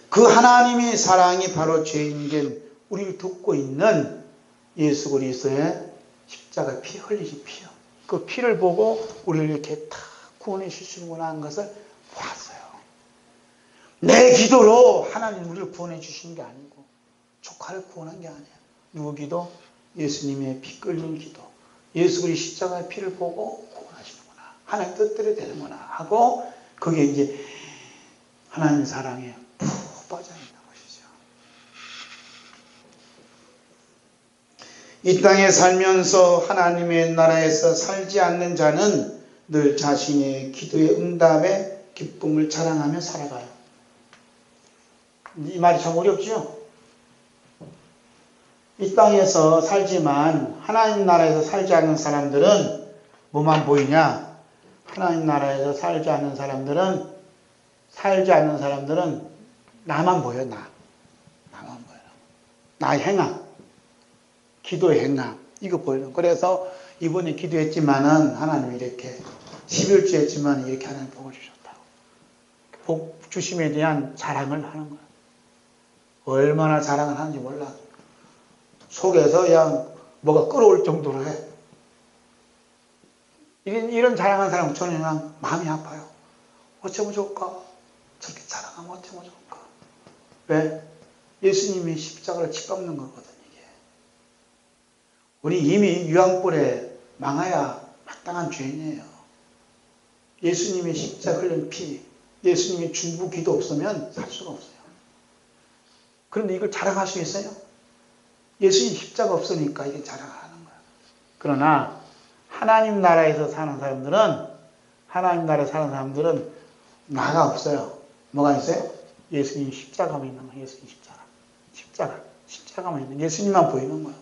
그 하나님의 사랑이 바로 죄인된 우리를 돕고 있는 예수 그리스도의 십자가 피 흘리신 피요. 그 피를 보고 우리를 이렇게 다 구원해 주시는구나 하는 것을 보았어요. 내 기도로 하나님 우리를 구원해 주신 게 아니고 조카를 구원한 게 아니에요. 누구 기도? 예수님의 피 끓는 기도. 예수 그리스도 십자가의 피를 보고 구원하시는구나. 하나님 뜻대로 되는구나 하고 그게 이제 하나님의 사랑에 푹 빠져 있는 것이죠. 이 땅에 살면서 하나님의 나라에서 살지 않는 자는 늘 자신의 기도의 응답에 기쁨을 자랑하며 살아가요. 이 말이 참 어렵죠? 이 땅에서 살지만 하나님 나라에서 살지 않는 사람들은 뭐만 보이냐? 하나님 나라에서 살지 않는 사람들은 나만 보여. 나만 보여. 나의 행함, 기도의 행함 이거 보여요. 그래서 이번에 기도했지만은 하나님이 이렇게 11주 했지만 이렇게 하나님 복을 주셨다고 복 주심에 대한 자랑을 하는 거예요. 얼마나 자랑을 하는지 몰라. 속에서 그냥 뭐가 끓어올 정도로 해. 이런 자랑하는 사람은 저는 그냥 마음이 아파요. 어쩌면 좋을까? 저렇게 자랑하면 어쩌면 좋을까? 왜? 예수님이 십자가를 짓밟는 거거든, 이게. 우리 이미 유황불에 망하야 마땅한 죄인이에요. 예수님이 십자가 흘린 피, 예수님이 중부 기도 없으면 살 수가 없어요. 그런데 이걸 자랑할 수 있어요? 예수님 십자가 없으니까 이게 자랑하는 거예요. 그러나 하나님 나라에서 사는 사람들은 나가 없어요. 뭐가 있어요? 예수님 십자가만 있는 거예요. 예수님 십자가만 있는, 예수님만 보이는 거예요.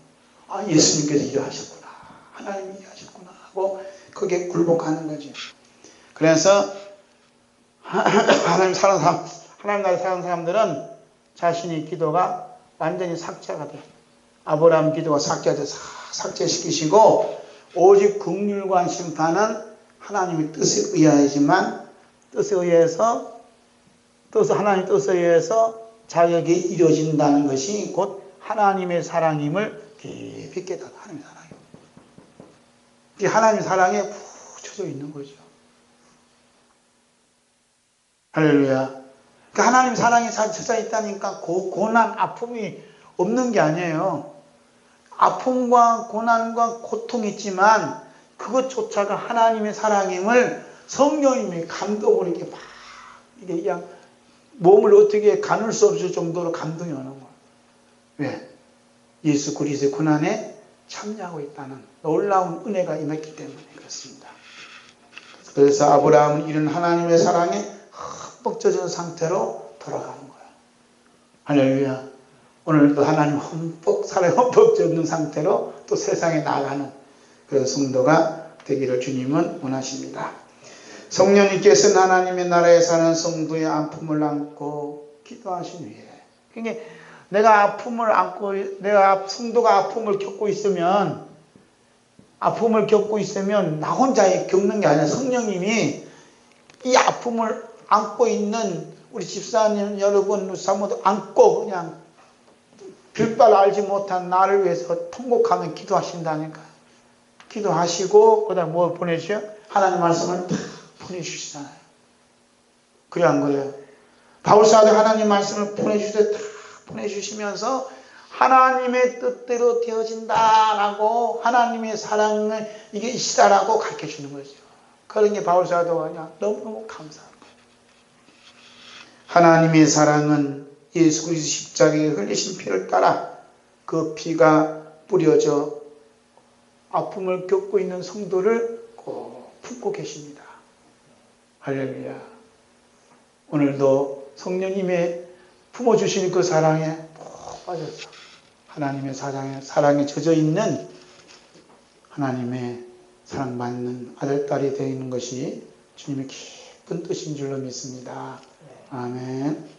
아, 예수님께서 일하셨구나, 하나님이 일하셨구나 하고 그게 굴복하는 거죠. 그래서 하나님 나라에 사는 사람들은 자신의 기도가 완전히 삭제가 돼요. 아브라함 기도가 삭제시키시고, 오직 긍휼과 심판은 하나님의 뜻에 의하지만, 하나님의 뜻에 의해서 자격이 이루어진다는 것이 곧 하나님의 사랑임을 깊이 깨달아. 하나님의 사랑이. 이게 하나님의 사랑에 묻혀져 있는 거죠. 할렐루야. 그러니까 하나님 사랑이 찾아 있다니까 고난, 아픔이 없는 게 아니에요. 아픔과 고난과 고통이 있지만 그것조차가 하나님의 사랑임을 성령님이 감동을 이렇게 막, 이게 그냥 몸을 어떻게 가눌 수 없을 정도로 감동이 오는 거예요. 왜? 예수 그리스도의 고난에 참여하고 있다는 놀라운 은혜가 임했기 때문에 그렇습니다. 그래서 아브라함은 이런 하나님의 사랑에 흠뻑 젖은 상태로 돌아가는 거예요. 할렐루야. 오늘도 하나님 사랑에 흠뻑 젖은 상태로 또 세상에 나아가는 그런 성도가 되기를 주님은 원하십니다. 성령님께서는 하나님의 나라에 사는 성도의 아픔을 안고 기도하신 후에, 그러니까 내가 성도가 아픔을 겪고 있으면 나 혼자 겪는 게 아니라 성령님이 이 아픔을 안고 있는 우리 집사님 여러분, 사모도 안고 그냥 별바를 알지 못한 나를 위해서 통곡하며 기도하신다니까. 기도하시고 그다음 뭘 보내주셔? 하나님 말씀을 다 보내주시잖아요. 그래 안 그래요? 바울사도 하나님 말씀을 보내주시면서 하나님의 뜻대로 되어진다라고, 하나님의 사랑을 이게 있다라고 가르쳐 주는 거죠. 그런 게 바울사도가 그냥 너무너무 감사한 거예요. 하나님의 사랑은 예수 그리스도 십자가에 흘리신 피를 따라 그 피가 뿌려져 아픔을 겪고 있는 성도를 꼭 품고 계십니다. 할렐루야. 오늘도 성령님의 품어주시는 그 사랑에 푹 빠져서 하나님의 사랑에 젖어 있는 하나님의 사랑받는 아들딸이 되는 것이 주님의 깊은 뜻인 줄로 믿습니다. 아멘.